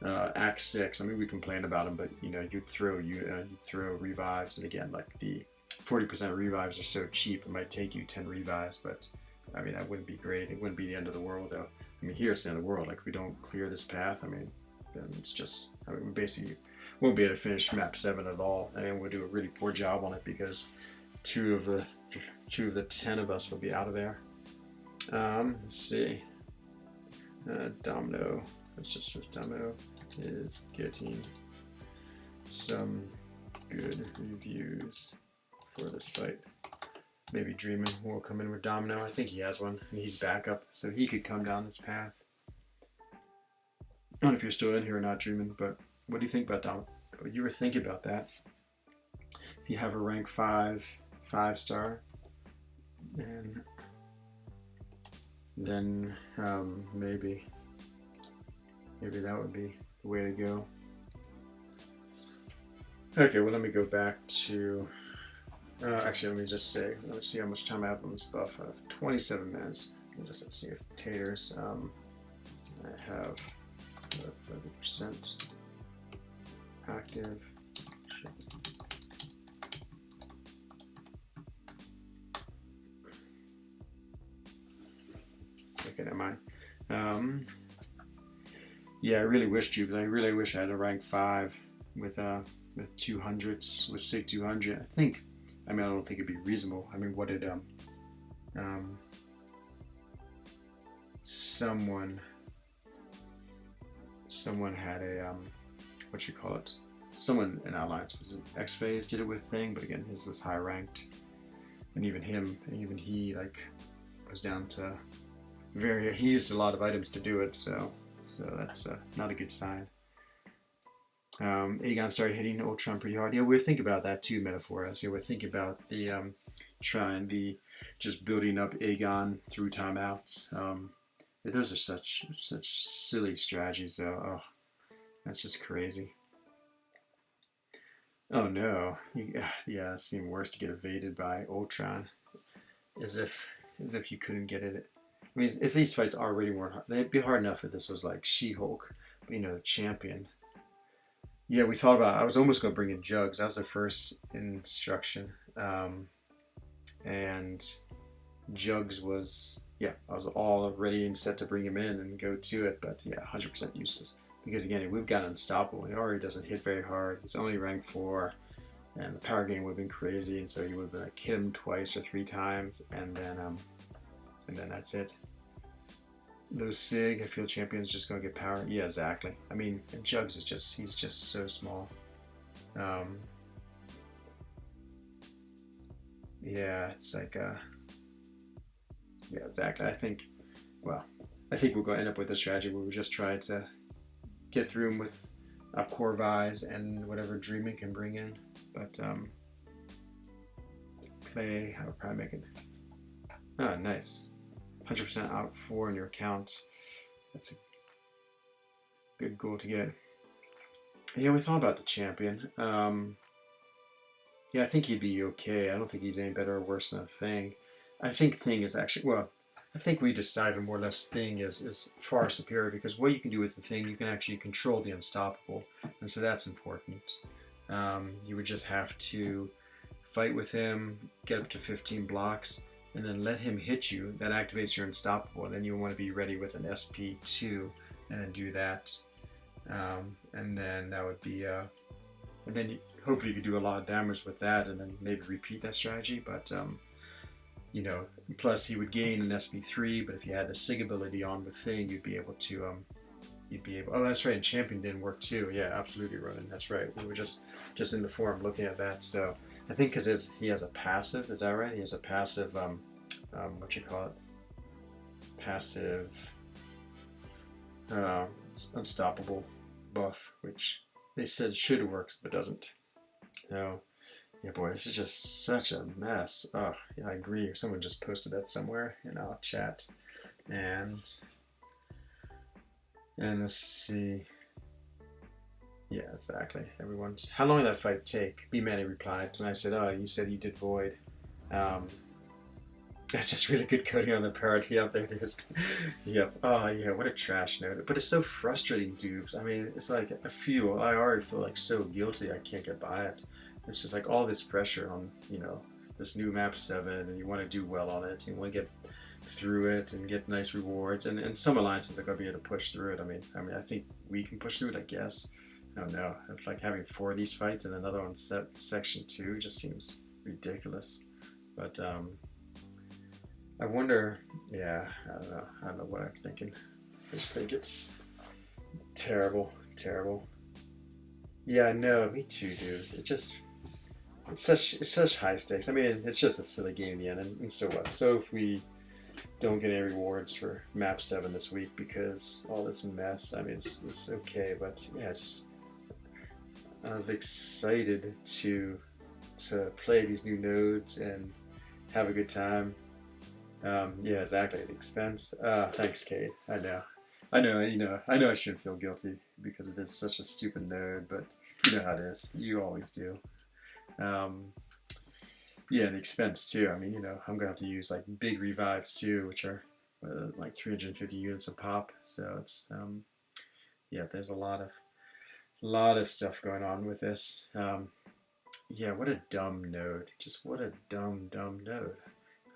Act 6. I mean, we complain about him, but you know, you'd throw revives, and again, like the 40% revives are so cheap. It might take you 10 revives, but I mean, that wouldn't be great. It wouldn't be the end of the world, though. I mean, here it's the end of the world. Like, if we don't clear this path, I mean, then it's just. I mean, we basically won't be able to finish map 7 at all, and we'll do a really poor job on it because two of the 10 of us will be out of there. Let's see. Domino. Let's just with Domino is getting some good reviews for this fight. Maybe Dreamin' will come in with Domino. I think he has one, and he's backup, so he could come down this path. I don't know if you're still in here or not, Dreamin', but what do you think about Domino? You were thinking about that. If you have a rank 5-star, and then maybe that would be the way to go. Okay, well, let me go back to. Actually, let me just say. Let's see how much time I have on this buff. I have 27 minutes. Let's see if taters. I have 30% active. Okay, never mind. Yeah, I really wished you, because I really wish I had a rank 5 with 200s, with SIG 200. I don't think it'd be reasonable. I mean, what did someone had a what you call it? Someone in Alliance was X-Phase did it with thing, but again, his was high ranked, and even he like was down to he used a lot of items to do it, so that's not a good sign. Aegon started hitting Ultron pretty hard. Yeah, we're thinking about that too, Metaphoras. Yeah, we're thinking about the just building up Aegon through timeouts. Those are such silly strategies, though. Oh, that's just crazy. Oh no, yeah, it seemed worse to get evaded by Ultron, as if you couldn't get it. I mean, if these fights already weren't hard, they'd be hard enough if this was like She-Hulk, but you know, the champion. Yeah, we thought about. I was almost going to bring in Jugs. That was the first instruction, and Jugs was I was all ready and set to bring him in and go to it, but yeah, 100% useless because again, we've got Unstoppable. He already doesn't hit very hard. He's only rank 4, and the power gain would have been crazy, and so you would have been like hit him twice or 3 times, and then that's it. Those SIG, I feel Champion's just gonna get power. Yeah, exactly. I mean, and Jugs is he's just so small. Yeah, it's like yeah, exactly. I think we're gonna end up with a strategy where we just try to get through him with Corvise and whatever Dreaming can bring in. But Clay, I would probably make it. Oh, nice. 100% out 4 in your account. That's a good goal to get. Yeah, we thought about the champion. Yeah, I think he'd be okay. I don't think he's any better or worse than a Thing. I think Thing is actually, I think we decided more or less Thing is far superior because what you can do with the Thing, you can actually control the Unstoppable, and so that's important. You would just have to fight with him, get up to 15 blocks, and then let him hit you. That activates your Unstoppable, and then you want to be ready with an SP2 and then do that. And then that would be, and then hopefully you could do a lot of damage with that and then maybe repeat that strategy. But, you know, plus he would gain an SP3, but if you had the SIG ability on with Thing, you'd be able to, oh, that's right, and Champion didn't work too. Yeah, absolutely, Ronan, that's right. We were just in the forum looking at that, so. I think because he has a passive, is that right? He has a passive, what you call it? Passive, Unstoppable buff, which they said should work, but doesn't. So, yeah, boy, this is just such a mess. Oh, yeah, I agree. Someone just posted that somewhere in our chat. And let's see. Yeah, exactly. Everyone's. How long did that fight take? B Manny replied, and I said, "Oh, you said you did Void." Um, that's just really good coding on the part. Yep, there it is. Yep. Oh, yeah. What a trash note. But it's so frustrating, dupes. I mean, it's like I already feel like so guilty. I can't get by it. It's just like all this pressure on this new map 7, and you want to do well on it. You want to get through it and get nice rewards. And some alliances are going to be able to push through it. I mean, I think we can push through it. I guess. I don't know. It's like having 4 of these fights and another one section 2 just seems ridiculous. But I wonder. Yeah, I don't know. I don't know what I'm thinking. I just think it's terrible, terrible. Yeah, no, me too, dude. It's such high stakes. I mean, it's just a silly game in the end, and so what? So if we don't get any rewards for map 7 this week because all this mess, I mean, it's okay, but yeah, just I was excited to play these new nodes and have a good time. Yeah, exactly. The expense. Thanks, Kate. I know. I know. I know. I shouldn't feel guilty because it is such a stupid node, but you know how it is. You always do. Um, yeah, the expense too. I mean, I'm gonna have to use like big revives too, which are like 350 units a pop. So it's yeah, there's a lot of stuff going on with this. Yeah, what a dumb node. Just what a dumb node.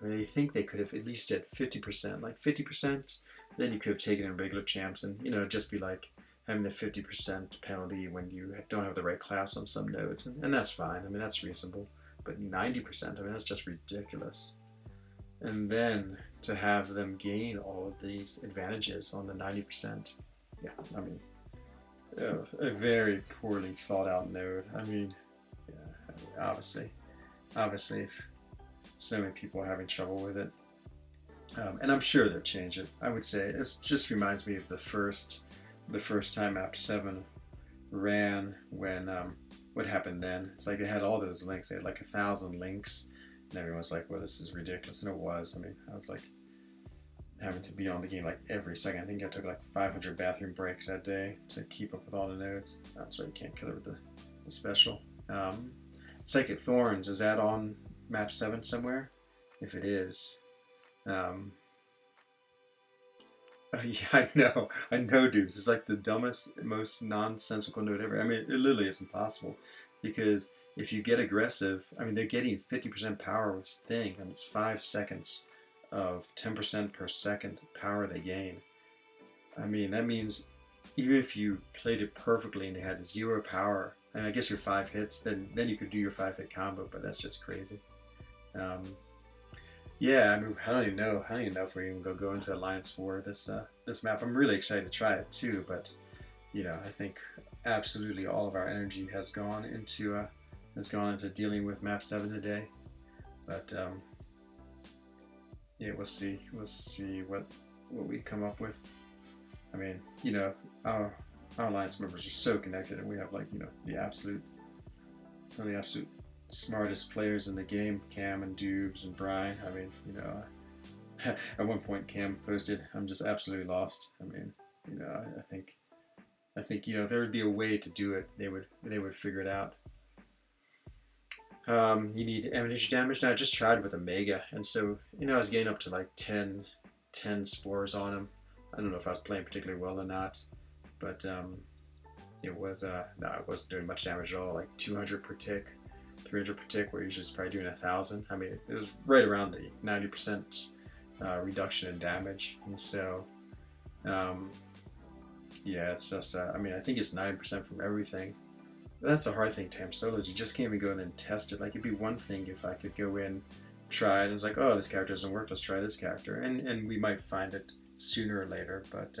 I mean, they think they could have at least at 50%, like 50%, then you could have taken in regular champs and, just be like having the 50% penalty when you don't have the right class on some nodes. And that's fine. I mean, that's reasonable. But 90%, I mean, that's just ridiculous. And then to have them gain all of these advantages on the 90%, yeah, I mean, a very poorly thought out node. I mean, yeah, I mean, obviously, if so many people are having trouble with it. And I'm sure they'll change it. I would say it just reminds me of the first time App 7 ran when what happened then. It's like they had all those links. They had like 1,000 links, and everyone's like, "Well, this is ridiculous," and it was. I mean, I was like having to be on the game like every second. I think I took like 500 bathroom breaks that day to keep up with all the nodes. That's why you can't kill it with the special. Psychic Thorns, is that on map 7 somewhere? If it is, yeah, I know, dudes. It's like the dumbest, most nonsensical node ever. I mean, it literally is impossible because if you get aggressive, I mean, they're getting 50% power with thing, and it's 5 seconds of 10% per second power they gain. I mean, that means even if you played it perfectly and they had 0 power, I mean, I guess your 5 hits, then you could do your 5-hit combo, but that's just crazy. Yeah, I mean, I don't even know if we're even gonna go into Alliance War this map. I'm really excited to try it too, but I think absolutely all of our energy has gone into dealing with map 7 today. But yeah, we'll see what we come up with. I mean, our Alliance members are so connected, and we have like some of the absolute smartest players in the game, Cam and Dubes and Brian. I mean, at one point Cam posted, "I'm just absolutely lost." I mean, I think if there would be a way to do it, they would figure it out. You need ammunition damage. Now I just tried with a Mega, and so I was getting up to like 10 spores on him. I don't know if I was playing particularly well or not, but it was no, I wasn't doing much damage at all. Like 200 per tick. 300 per tick, where usually it's probably doing 1,000. I mean, it was right around the 90% reduction in damage, and so yeah, it's just I mean, I think it's 9% from everything. But that's a hard thing to have solos. You just can't even go in and test it. Like, it'd be one thing if I could go in, try it, and it's like, oh, this character doesn't work, let's try this character, and we might find it sooner or later. But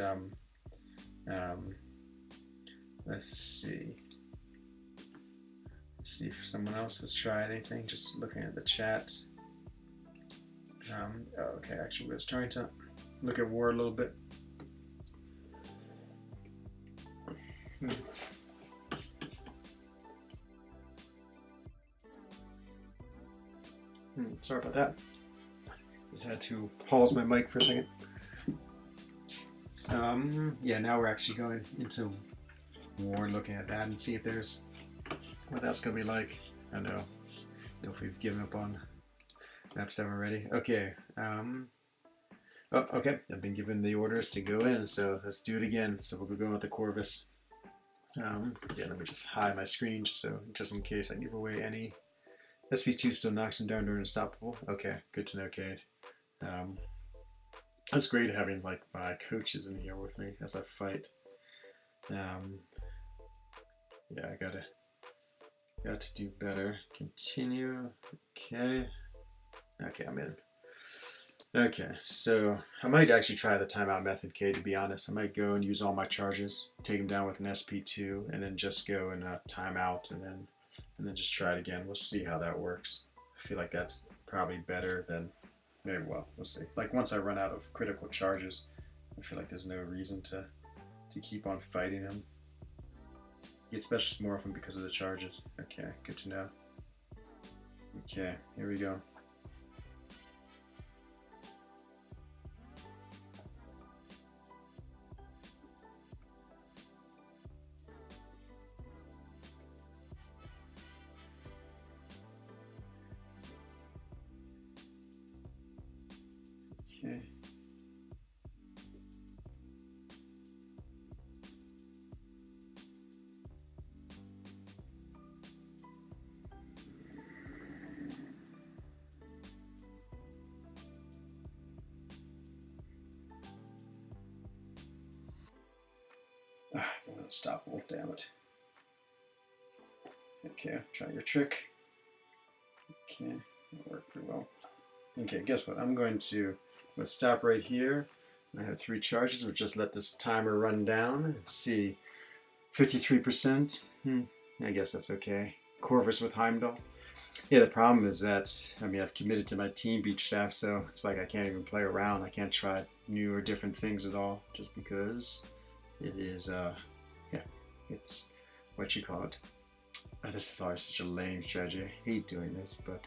let's see. See if someone else has tried anything. Just looking at the chat. Okay, actually, we're starting to look at war a little bit. Sorry about that. Just had to pause my mic for a second. Yeah, now we're actually going into more looking at that and see if there's what that's gonna be like. I don't know if we've given up on map 7 already. Okay. Oh, okay. I've been given the orders to go in, so let's do it again. So we'll go with the Corvus. Yeah, let me just hide my screen just in case I give away any. SP2 still knocks him down during Unstoppable. Okay, good to know, Cade. That's great having like my coaches in here with me as I fight. Yeah, I got to do better. Continue. Okay, I'm in. Okay, so I might actually try the timeout method, K, to be honest. I might go and use all my charges, take him down with an SP2, and then just go and timeout, and then just try it again. We'll see how that works. I feel like that's probably better than, maybe, well, we'll see. Like once I run out of critical charges, I feel like there's no reason to keep on fighting him. He gets specials more often because of the charges. Okay, good to know. Okay, here we go. Okay. Don't want to stop. Oh, damn it. Okay, try your trick. Okay, that worked pretty well. Okay, guess what? I'm going to stop right here. I have 3 charges. We'll just let this timer run down. Let's see. 53%. I guess that's okay. Corvus with Heimdall. Yeah, the problem is that, I mean, I've committed to my team beach staff, so it's like I can't even play around. I can't try new or different things at all, just because it is, yeah, it's what you call it. This is always such a lame strategy. I hate doing this, but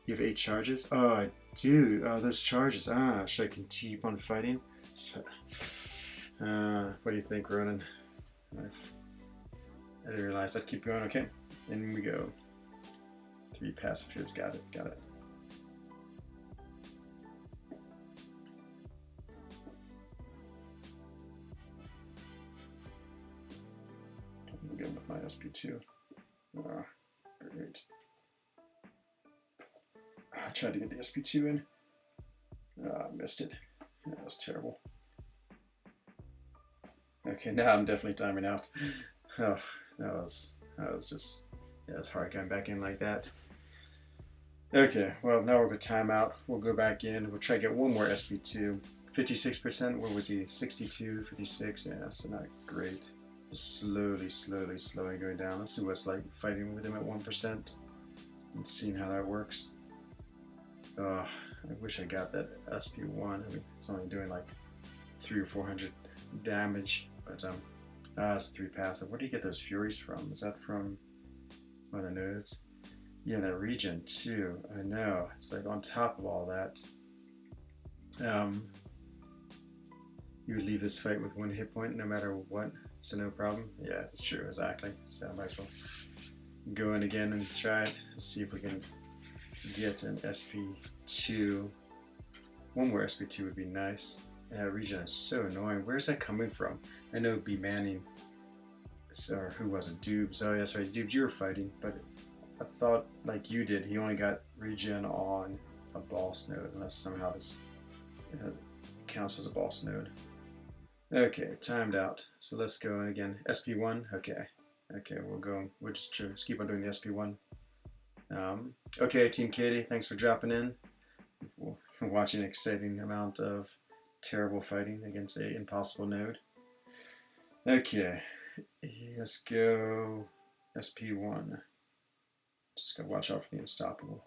you have 8 charges? Oh, I do. Oh, those charges. Should I keep on fighting? So, what do you think, Ronan? I didn't realize I'd keep going. Okay, in we go. 3 passive fears. Got it. I'm going with my SP2. Great. I tried to get the SP2 in. Missed it. That was terrible. Okay, now I'm definitely timing out. Oh, that was just, yeah, it's hard going back in like that. Okay, well, now we're going to time out. We'll go back in. We'll try to get one more SP2. 56%. Where was he? 62, 56. Yeah, so not great. Just slowly going down. Let's see what it's like fighting with him at 1% and seeing how that works. I wish I got that SP1. I mean, it's only doing like 300 or 400 damage, but it's 3 passive. Where do you get those furies from? Is that from one of the nodes? Yeah, that region too. I know. It's like on top of all that. You would leave this fight with 1 hit point no matter what, so no problem. Yeah, it's true, exactly. So I might as well go in again and try it. See if we can get an SP2. One more SP2 would be nice. That region is so annoying. Where's that coming from? I know B Manning, or who was it? Dubes. Oh, yeah, sorry, Dubes, you were fighting, but I thought, like you did, he only got regen on a boss node, unless somehow this counts as a boss node. Okay, timed out. So let's go in again. SP1. Okay, we'll just keep on doing the SP1. Okay, Team Katie, thanks for dropping in. We're watching an exciting amount of terrible fighting against an impossible node. Okay, let's go SP1. Just gotta watch out for the unstoppable.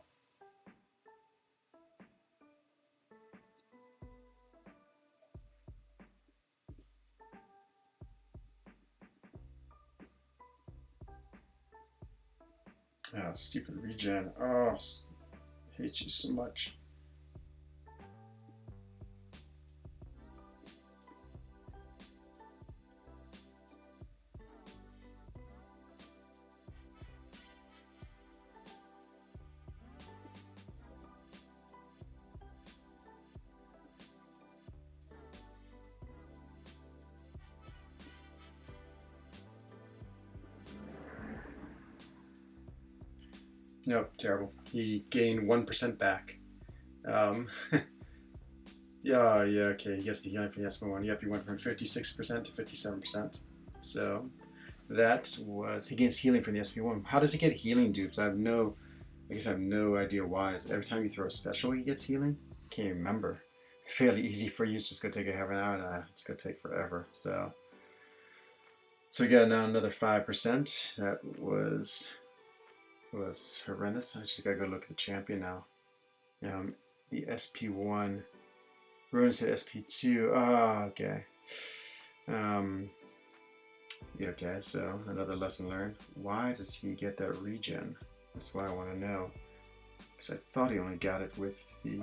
Oh, stupid regen. Oh, I hate you so much. Nope, terrible. He gained 1% back. Um, yeah, okay, he gets the healing from the SP1. Yep, he went from 56% to 57%. So that was, he gains healing from the SP1. How does he get healing dupes? I guess I have no idea why. Is it every time you throw a special he gets healing? Can't even remember. Fairly easy for you, it's just gonna take a half an hour, and it's gonna take forever. So we got now another 5%. That was horrendous. I just gotta go look at the champion now. The SP1 ruins to SP2. Oh, okay. Yeah, okay, so another lesson learned. Why does he get that regen? That's what I want to know. Because I thought he only got it with the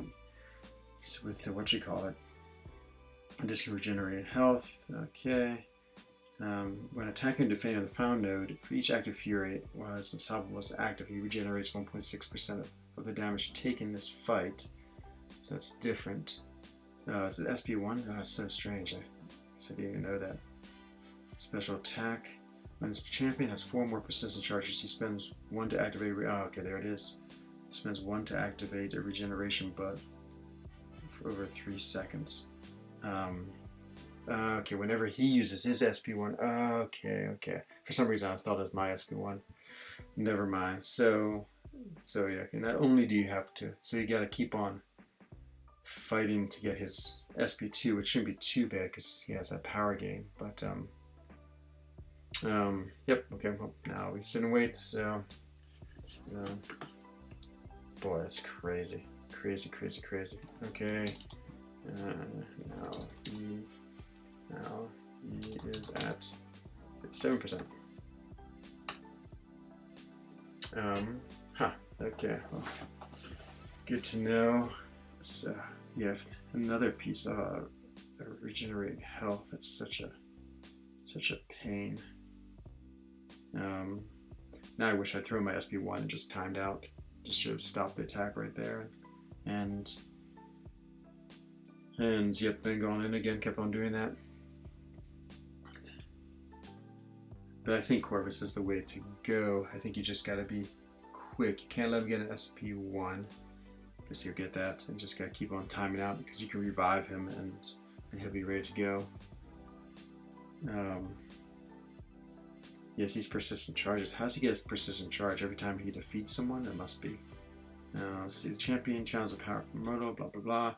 what you call it? Additional regenerated health. Okay. When attacking and defending on the found node, for each active fury while his unstoppable is active, he regenerates 1.6% of the damage taken in this fight. So that's different. Is it SP1? Oh, it's so strange. I didn't even know that. Special attack. When his champion has 4 more persistent charges, he spends 1 to activate. Oh, okay, there it is. He spends 1 to activate a regeneration buff for over 3 seconds. Okay, whenever he uses his SP1. Okay. For some reason, I thought it was my SP1. Never mind. So yeah. Okay, not only do you have to, so you got to keep on fighting to get his SP2, which shouldn't be too bad because he has that power gain. But yep. Okay. Well, now we sit and wait. So, boy, that's crazy. Okay. Now he is at 57%. Okay. Well, good to know. So you have another piece of regenerating health. That's such a pain. Now I wish I'd thrown my SP1 and just timed out. Just should have stopped the attack right there. And yep, then gone in again, kept on doing that. But I think Corvus is the way to go. I think you just gotta be quick. You can't let him get an SP1 because he'll get that, and just gotta keep on timing out because you can revive him and he'll be ready to go. Yes, these persistent charges. How does he get his persistent charge every time he defeats someone? It must be. Let's see, the champion channels the power from Myrtle, blah blah blah.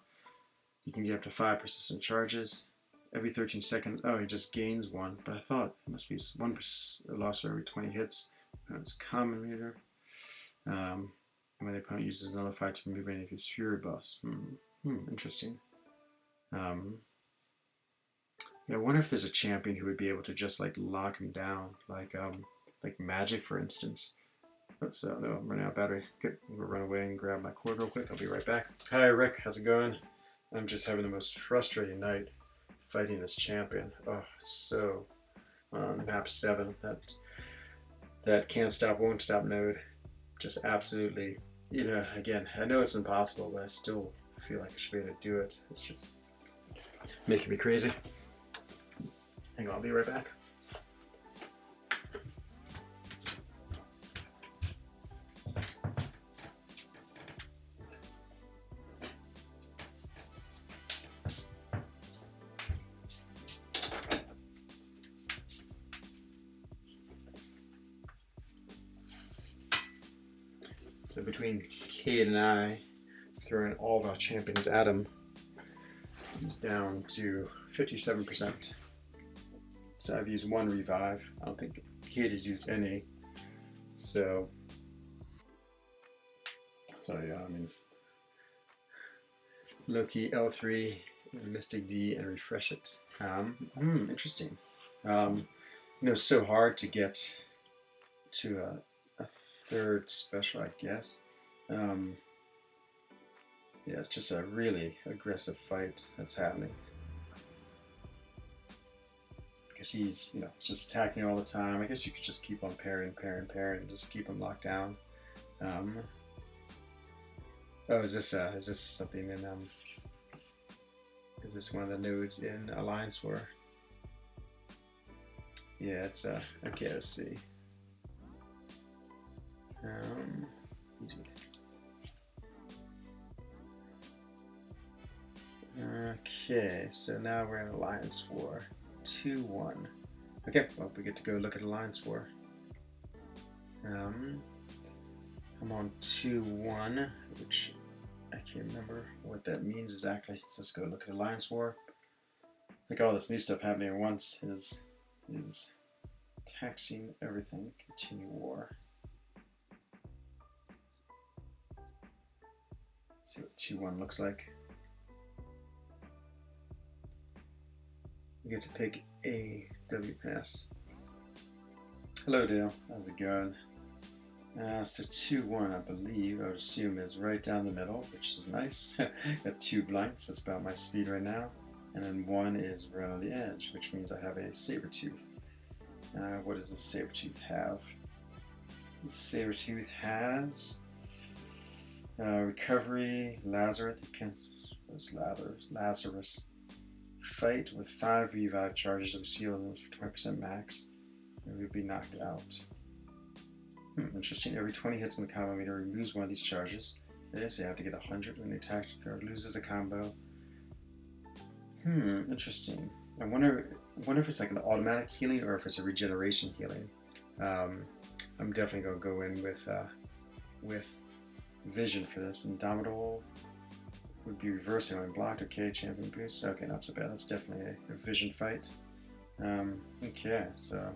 You can get up to 5 persistent charges. Every 13 seconds, oh, he just gains 1. But I thought it must be 1 loss for every 20 hits. It's common meter. And when the opponent uses Nullify to remove any of his fury buffs. Interesting. Yeah, I wonder if there's a champion who would be able to just like lock him down, like Magic, for instance. Oops, no, I'm running out of battery. Good, I'm gonna run away and grab my cord real quick. I'll be right back. Hi, Rick. How's it going? I'm just having the most frustrating night fighting this champion. Oh, so on map 7, that can't stop, won't stop node, just absolutely. Again, I know it's impossible, but I still feel like I should be able to do it. It's just making me crazy. Hang on, I'll be right back. So between Cade and I, throwing all of our champions at him, he's down to 57%. So I've used 1 revive. I don't think Cade has used any. So yeah, I mean, Loki L3, Mystic D, and refresh it. Interesting. It's so hard to get to a 3rd special, I guess. Yeah, it's just a really aggressive fight that's happening. Because he's, just attacking all the time. I guess you could just keep on parrying, and just keep him locked down. Oh, is this something in, is this one of the nodes in Alliance War? Yeah, it's, okay, let's see. Okay, so now we're in Alliance War 2-1. Okay, well, we get to go look at Alliance War. I'm on 2-1, which I can't remember what that means exactly. So let's go look at Alliance War. I think all this new stuff happening at once is taxing everything. Continue war. See what 2-1 looks like. You get to pick a W pass. Hello Dale, how's it going? So 2-1 I believe, I would assume is right down the middle, which is nice. Got 2 blanks, that's about my speed right now. And then 1 is right on the edge, which means I have a Sabertooth. What does the Sabertooth have? The Sabertooth has Recovery, Lazarus, Lazarus. Fight with 5 revive charges of shield and for 20% max. And we'd be knocked out. Interesting. Every 20 hits in the combo meter removes one of these charges. Okay, so you have to get 100 when the attack card loses a combo. Interesting. I wonder if it's like an automatic healing or if it's a regeneration healing. I'm definitely gonna go in with Vision for this. Indomitable would be reversing when blocked. Okay, champion boost. Okay, not so bad. That's definitely a Vision fight. Okay, so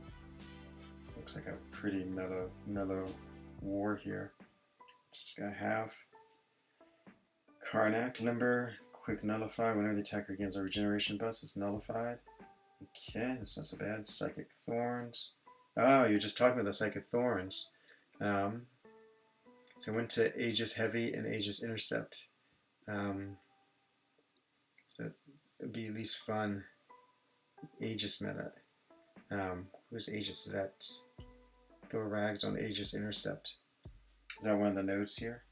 looks like a pretty mellow war here. What's this guy have? Karnak, Limber, Quick Nullify. Whenever the attacker gains a regeneration bust, it's nullified. Okay, that's not so bad. Psychic Thorns. Oh, you're just talking about the Psychic Thorns. So I went to Aegis Heavy and Aegis Intercept. So it'd be at least fun. Aegis meta. Who's Aegis? Is that Thorax on Aegis Intercept? Is that one of the notes here?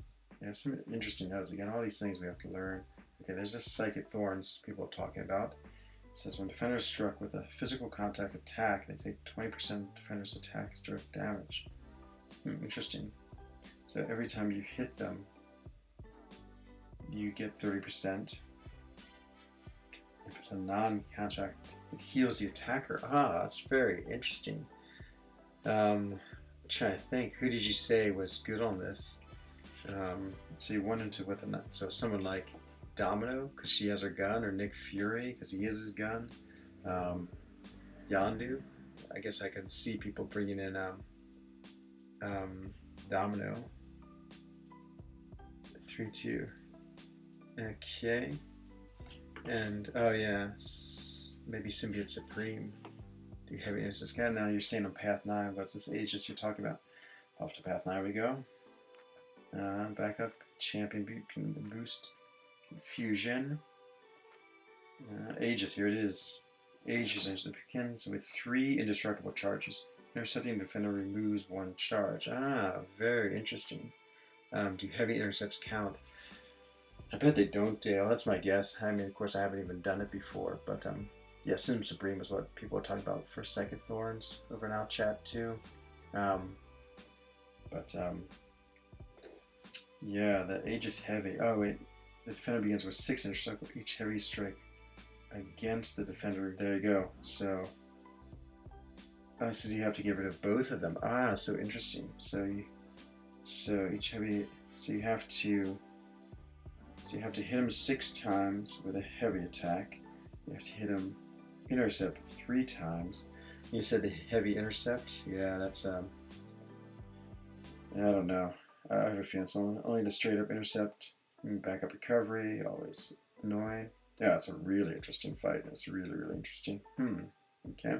Yeah, some interesting notes. Again, all these things we have to learn. Okay, there's this Psychic Thorns people are talking about. It says when defenders are struck with a physical contact attack, they take 20% of defender's attack as direct damage. Interesting. So every time you hit them, you get 30%. If it's a non-contact, it heals the attacker. Ah, that's very interesting. I'm trying to think. Who did you say was good on this? So you went into with a so someone like Domino because she has her gun, or Nick Fury because he has his gun. Yondu. I guess I could see people bringing in Domino. 3-2. Okay. And oh yeah, maybe Symbiote Supreme. Do heavy against this guy. Now you're saying on Path 9. What's this Aegis you're talking about? Off to Path 9 we go. Back up. Champion boost. Confusion. Aegis, here it is. Aegis begins with 3 indestructible charges. Intercepting defender removes 1 charge. Ah, very interesting. Do heavy intercepts count? I bet they don't, Dale. That's my guess. I mean, of course, I haven't even done it before, but yeah, Sim Supreme is what people are talking about for Psychic Thorns over in our chat too. Yeah, the Aegis Heavy. Oh wait, the defender begins with 6 intercepts with each heavy strike against the defender. There you go. So you have to get rid of both of them. Ah, so interesting. So each heavy. So you have to hit him 6 times with a heavy attack. You have to hit him intercept 3 times. You said the heavy intercept. Yeah, that's I don't know. I have a feeling it's only the straight up intercept. Backup recovery, always annoying. Yeah, it's a really interesting fight. It's really, really interesting. Okay.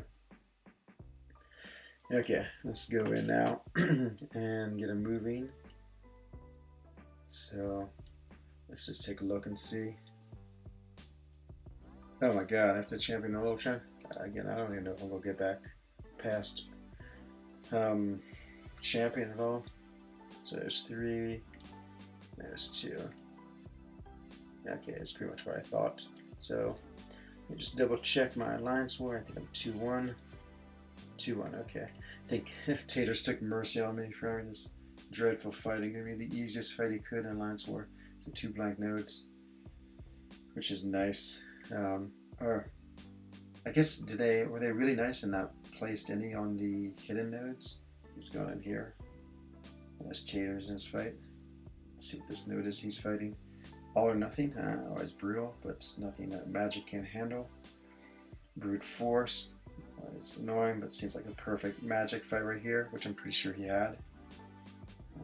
Okay, let's go in now and get him moving. So let's just take a look and see. Oh my god, I have to champion the Ultron? Again, I don't even know if I'm going to get back past champion at all. So there's 3, there's 2. Okay, that's pretty much what I thought. So let me just double check my alliance war. I think I'm 2-1. 2-1, okay. I think Taters took mercy on me for having this dreadful fighting. Gave me the easiest fight he could in alliance war. So 2 blank nodes, which is nice. Or I guess were they really nice and not placed any on the hidden nodes? He's going in here. There's Taters in his fight. Let's see what this node is he's fighting. All or nothing. Always brutal, but nothing that magic can handle. Brute force. Always annoying, but seems like a perfect magic fight right here, which I'm pretty sure he had.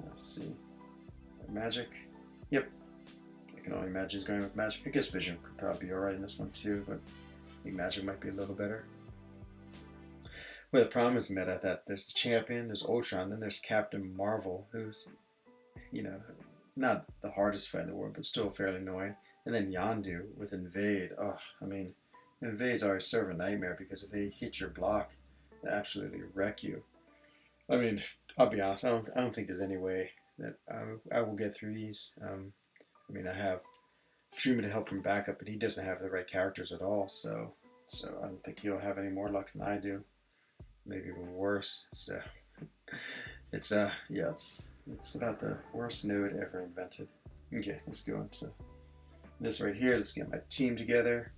Let's see. Magic. Yep. I can only imagine he's going with magic. I guess vision could probably be alright in this one too, but I think magic might be a little better. Well, the problem is meta that there's the champion, there's Ultron, then there's Captain Marvel, who's, you know, not the hardest fight in the world, but still fairly annoying. And then Yondu with Invade. Oh, I mean, Invade's always sort of a nightmare because if they hit your block, they absolutely wreck you. I mean, I'll be honest, I don't think there's any way that I will get through these. I mean, I have Truman to help from backup, but he doesn't have the right characters at all, so I don't think he'll have any more luck than I do. Maybe even worse. So it's yeah, it's about the worst node ever invented. Okay, let's go into this right here. Let's get my team together,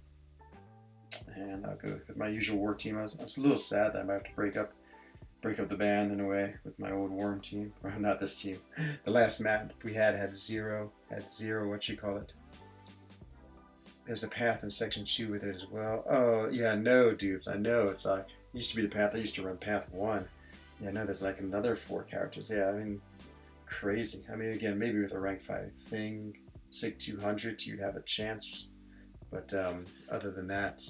and I'll go with my usual war team. I was a little sad that I might have to break up the band in a way with my old worm team. Or not this team. The last map we had zero. What you call it? There's a path in section 2 with it as well. Oh yeah, no, dudes. I know it's like. Used to be the path. I used to run path 1. Yeah, no, there's like another 4 characters. Yeah, I mean, crazy. I mean, again, maybe with a rank 5 thing, SIG 200, you'd have a chance. But other than that,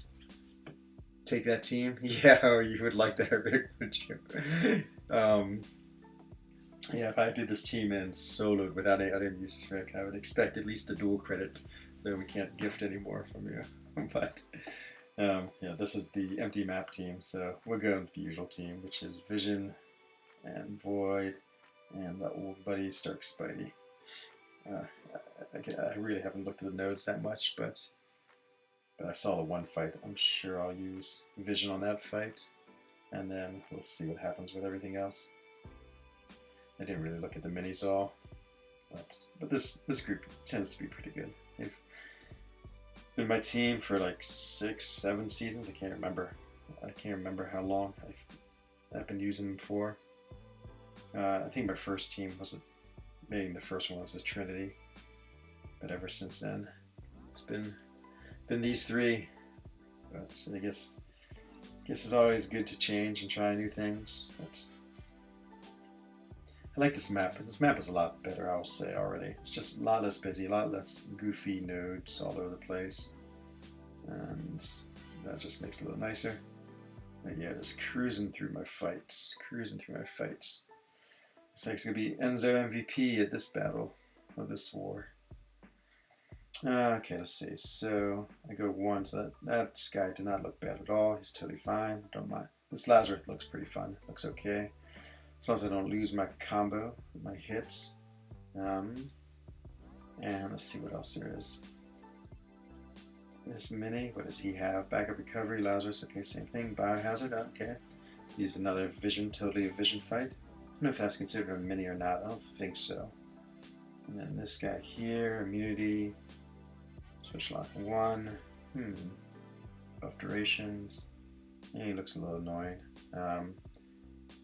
take that team. Yeah, you would like that, Rick, would you? Yeah, if I did this team in soloed without any other use trick, I would expect at least a dual credit, though we can't gift anymore from you. But yeah, this is the empty map team, so we'll go with the usual team, which is Vision and Void and the old buddy Stark Spidey. I really haven't looked at the nodes that much, but I saw the one fight. I'm sure I'll use Vision on that fight, and then we'll see what happens with everything else. I didn't really look at the minis all, but this group tends to be pretty good. They've been my team for like 6, 7 seasons. I can't remember how long I've been using them for. I think my first team maybe the first one was the Trinity, but ever since then it's been these 3. But I guess it's always good to change and try new things. But I like this map. This map is a lot better, I will say already. It's just a lot less busy, a lot less goofy nodes all over the place. And that just makes it a little nicer. And yeah, just cruising through my fights. Looks like it's going to be Enzo MVP at this battle, of this war. Okay, let's see. So I go 1, so that guy did not look bad at all. He's totally fine. Don't mind. This Lazarus looks pretty fun. Looks okay. As long as I don't lose my combo, my hits. And let's see what else there is. This mini, what does he have? Backup recovery, Lazarus, okay, same thing. Biohazard, okay. He's another Vision, totally a Vision fight. I don't know if that's considered a mini or not. I don't think so. And then this guy here, immunity. Switch lock 1. Buff durations. And he looks a little annoying.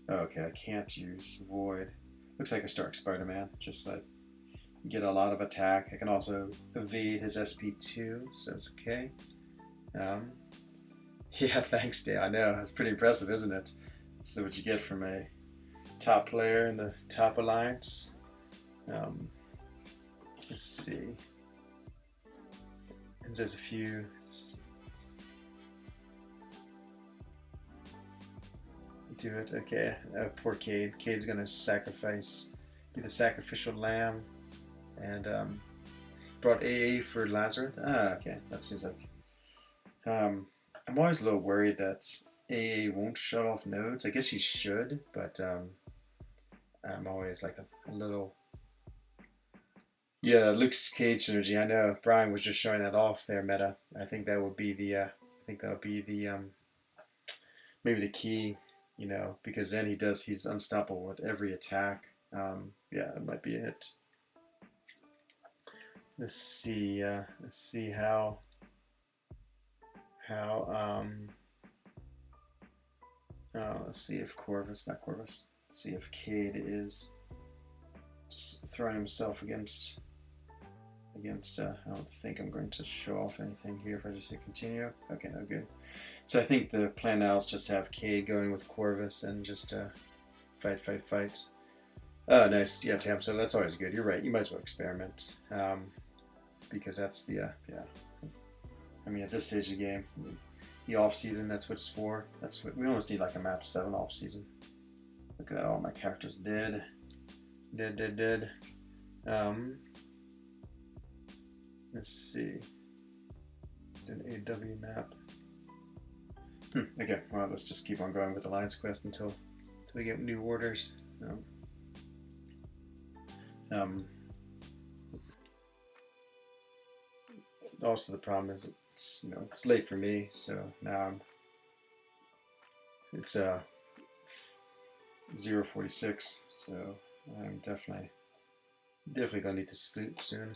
Okay, I can't use Void. Looks like a Stark Spider-Man, just like get a lot of attack. I can also evade his SP2, so it's okay. Yeah, thanks, Dale. I know, it's pretty impressive, isn't it? So what you get from a top player in the top alliance. Let's see. And there's a few. Do it. Okay. Poor Cade. Cade's gonna be the sacrificial lamb, and brought AA for Lazarus. Okay. That seems like. I'm always a little worried that AA won't shut off nodes. I guess he should, but I'm always like a little. Yeah, Luke's Cage synergy. I know Brian was just showing that off there, meta. I think that would be the. Maybe the key. You know, because then he's unstoppable with every attack. Yeah, that might be it. Let's see how how let's see if not Corvus. See if Cade is just throwing himself against. I don't think I'm going to show off anything here if I just hit continue. Okay, no good. So I think the plan now is just to have Cade going with Corvus and just fight. Oh, nice. Yeah, Tam. So that's always good. You're right. You might as well experiment because that's the I mean, at this stage of the game, the off season. That's what it's for. That's what we almost need, like a map 7 off season. Look at that. All my characters dead. Let's see. It's an AW map. Okay, well, let's just keep on going with Alliance Quest until we get new orders. Also, the problem is it's late for me, so now it's 0:46, so I'm definitely gonna need to sleep soon.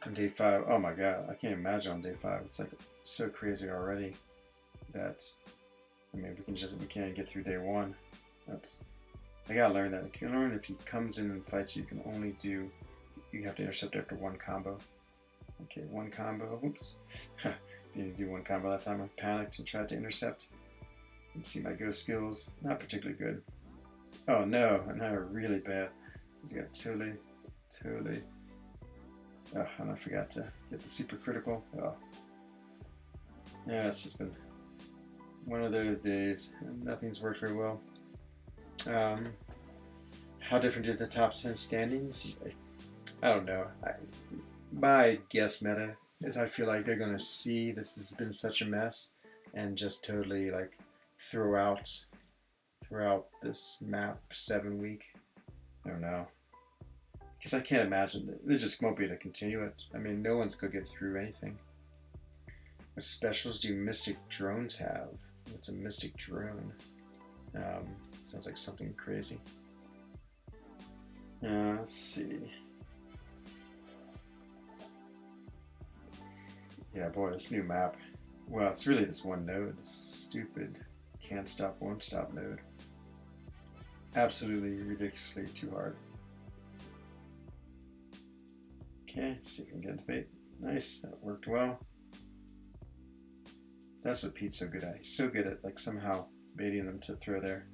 On day 5, oh my god, I can't imagine on day 5. It's like so crazy already that I mean we can't even get through day 1. I gotta learn that. I can learn if he comes in and fights you can only do, you have to intercept after 1 combo. Okay, 1 combo. Oops. Didn't do 1 combo that time. I panicked and tried to intercept. You can see my go skills, not particularly good. Oh no, now really bad. He's got totally. Oh, and I forgot to get the super critical. Oh. Yeah, it's just been one of those days, and nothing's worked very well. How different did the top 10 standings? I don't know. My guess meta is I feel like they're going to see this has been such a mess and just totally like throughout this map 7 week. I don't know. Because I can't imagine that they just won't be able to continue it. I mean, no one's going to get through anything. What specials do Mystic Drones have? What's a Mystic Drone? Sounds like something crazy. Let's see. Yeah, boy, this new map. Well, it's really this one node. This stupid can't stop, won't stop node. Absolutely ridiculously too hard. Okay, let's see if we can get the bait. Nice, that worked well. That's what Pete's so good at. He's so good at like somehow baiting them to throw there.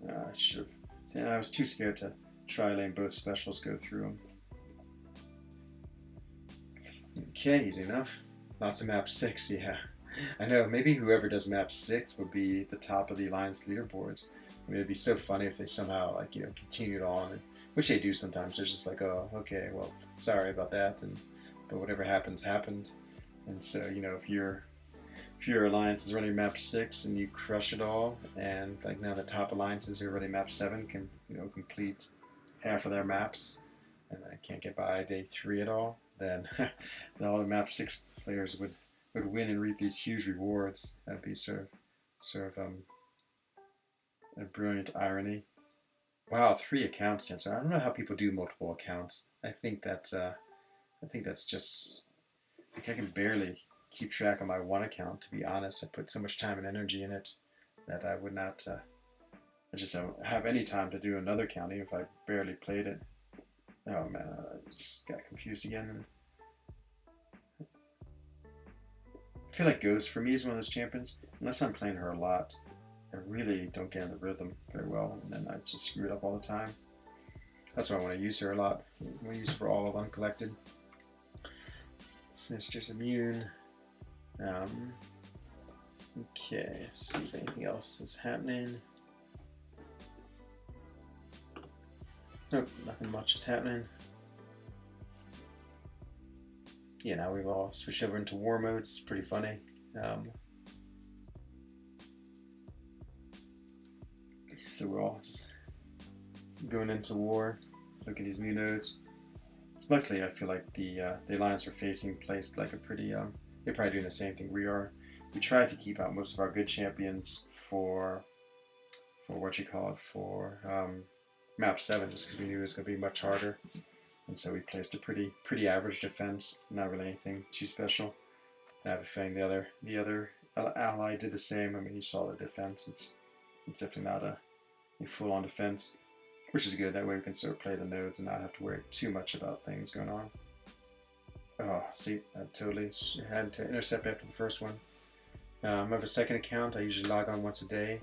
I should have. I was too scared to try letting both specials go through them. Okay, easy enough. Lots of map 6, yeah. I know, maybe whoever does map 6 would be the top of the Alliance leaderboards. I mean, it'd be so funny if they somehow, like, continued on, which they do sometimes. They're just like, oh, okay, well, sorry about that, but whatever happens, happened. And so, if your alliance is running map 6 and you crush it all, and like now the top alliances who are running map 7 can, complete half of their maps, and I can't get by day 3 at all, then all the map 6 players would win and reap these huge rewards. That'd be sort of a brilliant irony. Wow, 3 accounts, Tim. So I don't know how people do multiple accounts. I think that's just like I can barely keep track of my one account, to be honest. I put so much time and energy in it that I would not. I just don't have any time to do another account, even if I barely played it. Oh man, I just got confused again. I feel like Ghost for me is one of those champions. Unless I'm playing her a lot, I really don't get in the rhythm very well, and then I just screw it up all the time. That's why I want to use her a lot. I want to use her for all of Uncollected. Sinister's immune. Okay, let's see if anything else is happening. Nope, nothing much is happening. Yeah, now we've all switched over into war mode. It's pretty funny. So we're all just going into war. Look at these new nodes. Luckily, I feel like the alliance we're facing placed like a pretty. They're probably doing the same thing we are. We tried to keep out most of our good champions for map 7, just because we knew it was going to be much harder. and so we placed a pretty average defense, not really anything too special. I have a feeling the other ally did the same. I mean, you saw the defense. It's definitely not a full-on defense, which is good. That way we can sort of play the nodes and not have to worry too much about things going on. Oh, see, I totally had to intercept after the first one. I have a second account. I usually log on once a day.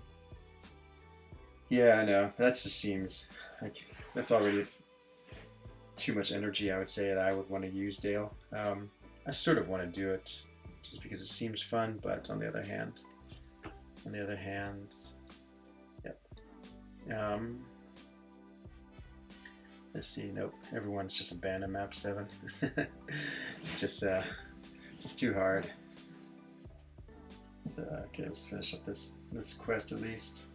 Yeah, I know. That just seems like that's already too much energy, I would say, that I would want to use Dale. I sort of want to do it just because it seems fun, but on the other hand, yep. Let's see. Nope. Everyone's just abandoned map 7. It's just too hard. So okay, let's finish up this quest at least.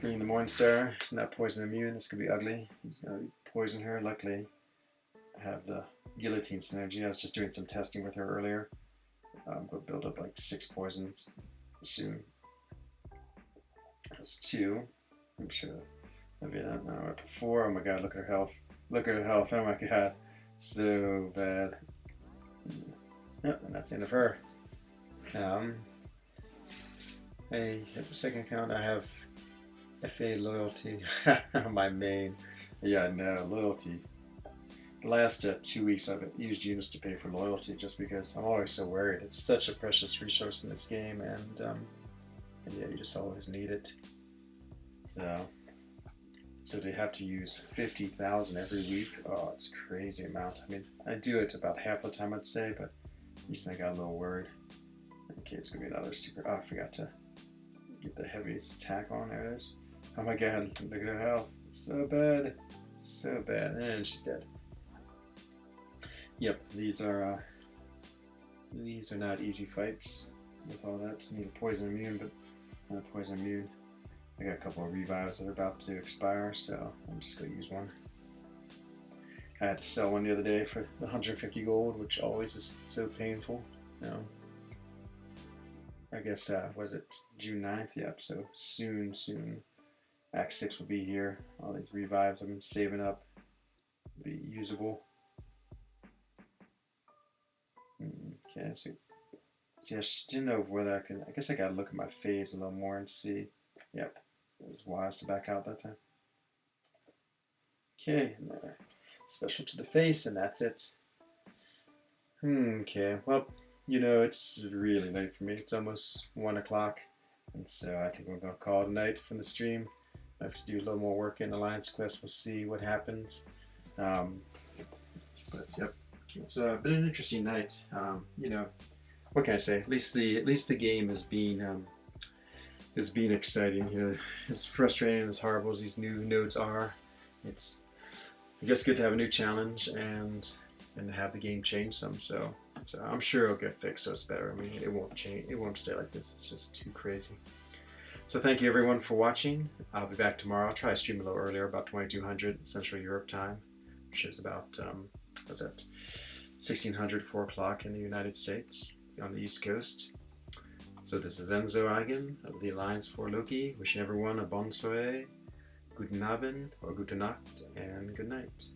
Bring the Morningstar, not poison immune. This could be ugly. He's gonna poison her. Luckily, I have the guillotine synergy. I was just doing some testing with her earlier. I'm gonna build up like 6 poisons soon. That's 2. I'm sure. Maybe that now we're up to 4. Oh my god, look at her health. Look at her health. Oh my god. So bad. Yep, and that's the end of her. I have a second account. I have FA loyalty. My main. Yeah, no, loyalty. The last 2 weeks I've used units to pay for loyalty just because I'm always so worried. It's such a precious resource in this game, and yeah, you just always need it. So to have to use 50,000 every week, oh, it's a crazy amount. I mean, I do it about half the time, I'd say, but at least I got a little worried. Okay, it's gonna be another super. Oh, I forgot to get the heaviest attack on. There it is. Oh my god, look at her health. So bad. So bad. And she's dead. Yep, these are not easy fights with all that. I need a poison immune, but not poison immune. I got a couple of revives that are about to expire, so I'm just going to use one. I had to sell one the other day for the 150 gold, which always is so painful. You know? I guess, was it June 9th? Yep, so soon. Act 6 will be here. All these revives I've been saving up will be usable. Okay, so see, I just didn't know whether I can. I guess I gotta look at my phase a little more and see. Yep, it was wise to back out that time. Okay, special to the face, and that's it. Okay, well, you know, it's really late for me. It's almost 1 o'clock, and so I think we're gonna call it a night from the stream. I have to do a little more work in Alliance Quest. We'll see what happens. But yep. It's been an interesting night. You know, what can I say? At least the game has been exciting. You know, as frustrating and as horrible as these new nodes are, it's I guess good to have a new challenge and have the game change some. So I'm sure it'll get fixed, so it's better. I mean, it won't change. It won't stay like this. It's just too crazy. So thank you everyone for watching. I'll be back tomorrow. I'll try to stream a little earlier, about 2200 Central Europe time, which is about what's that? 1600, 4 o'clock in the United States on the East Coast. So this is frENZOne of the Alliance for Loki, wishing everyone a bonne soirée, guten Abend or gute Nacht, and good night.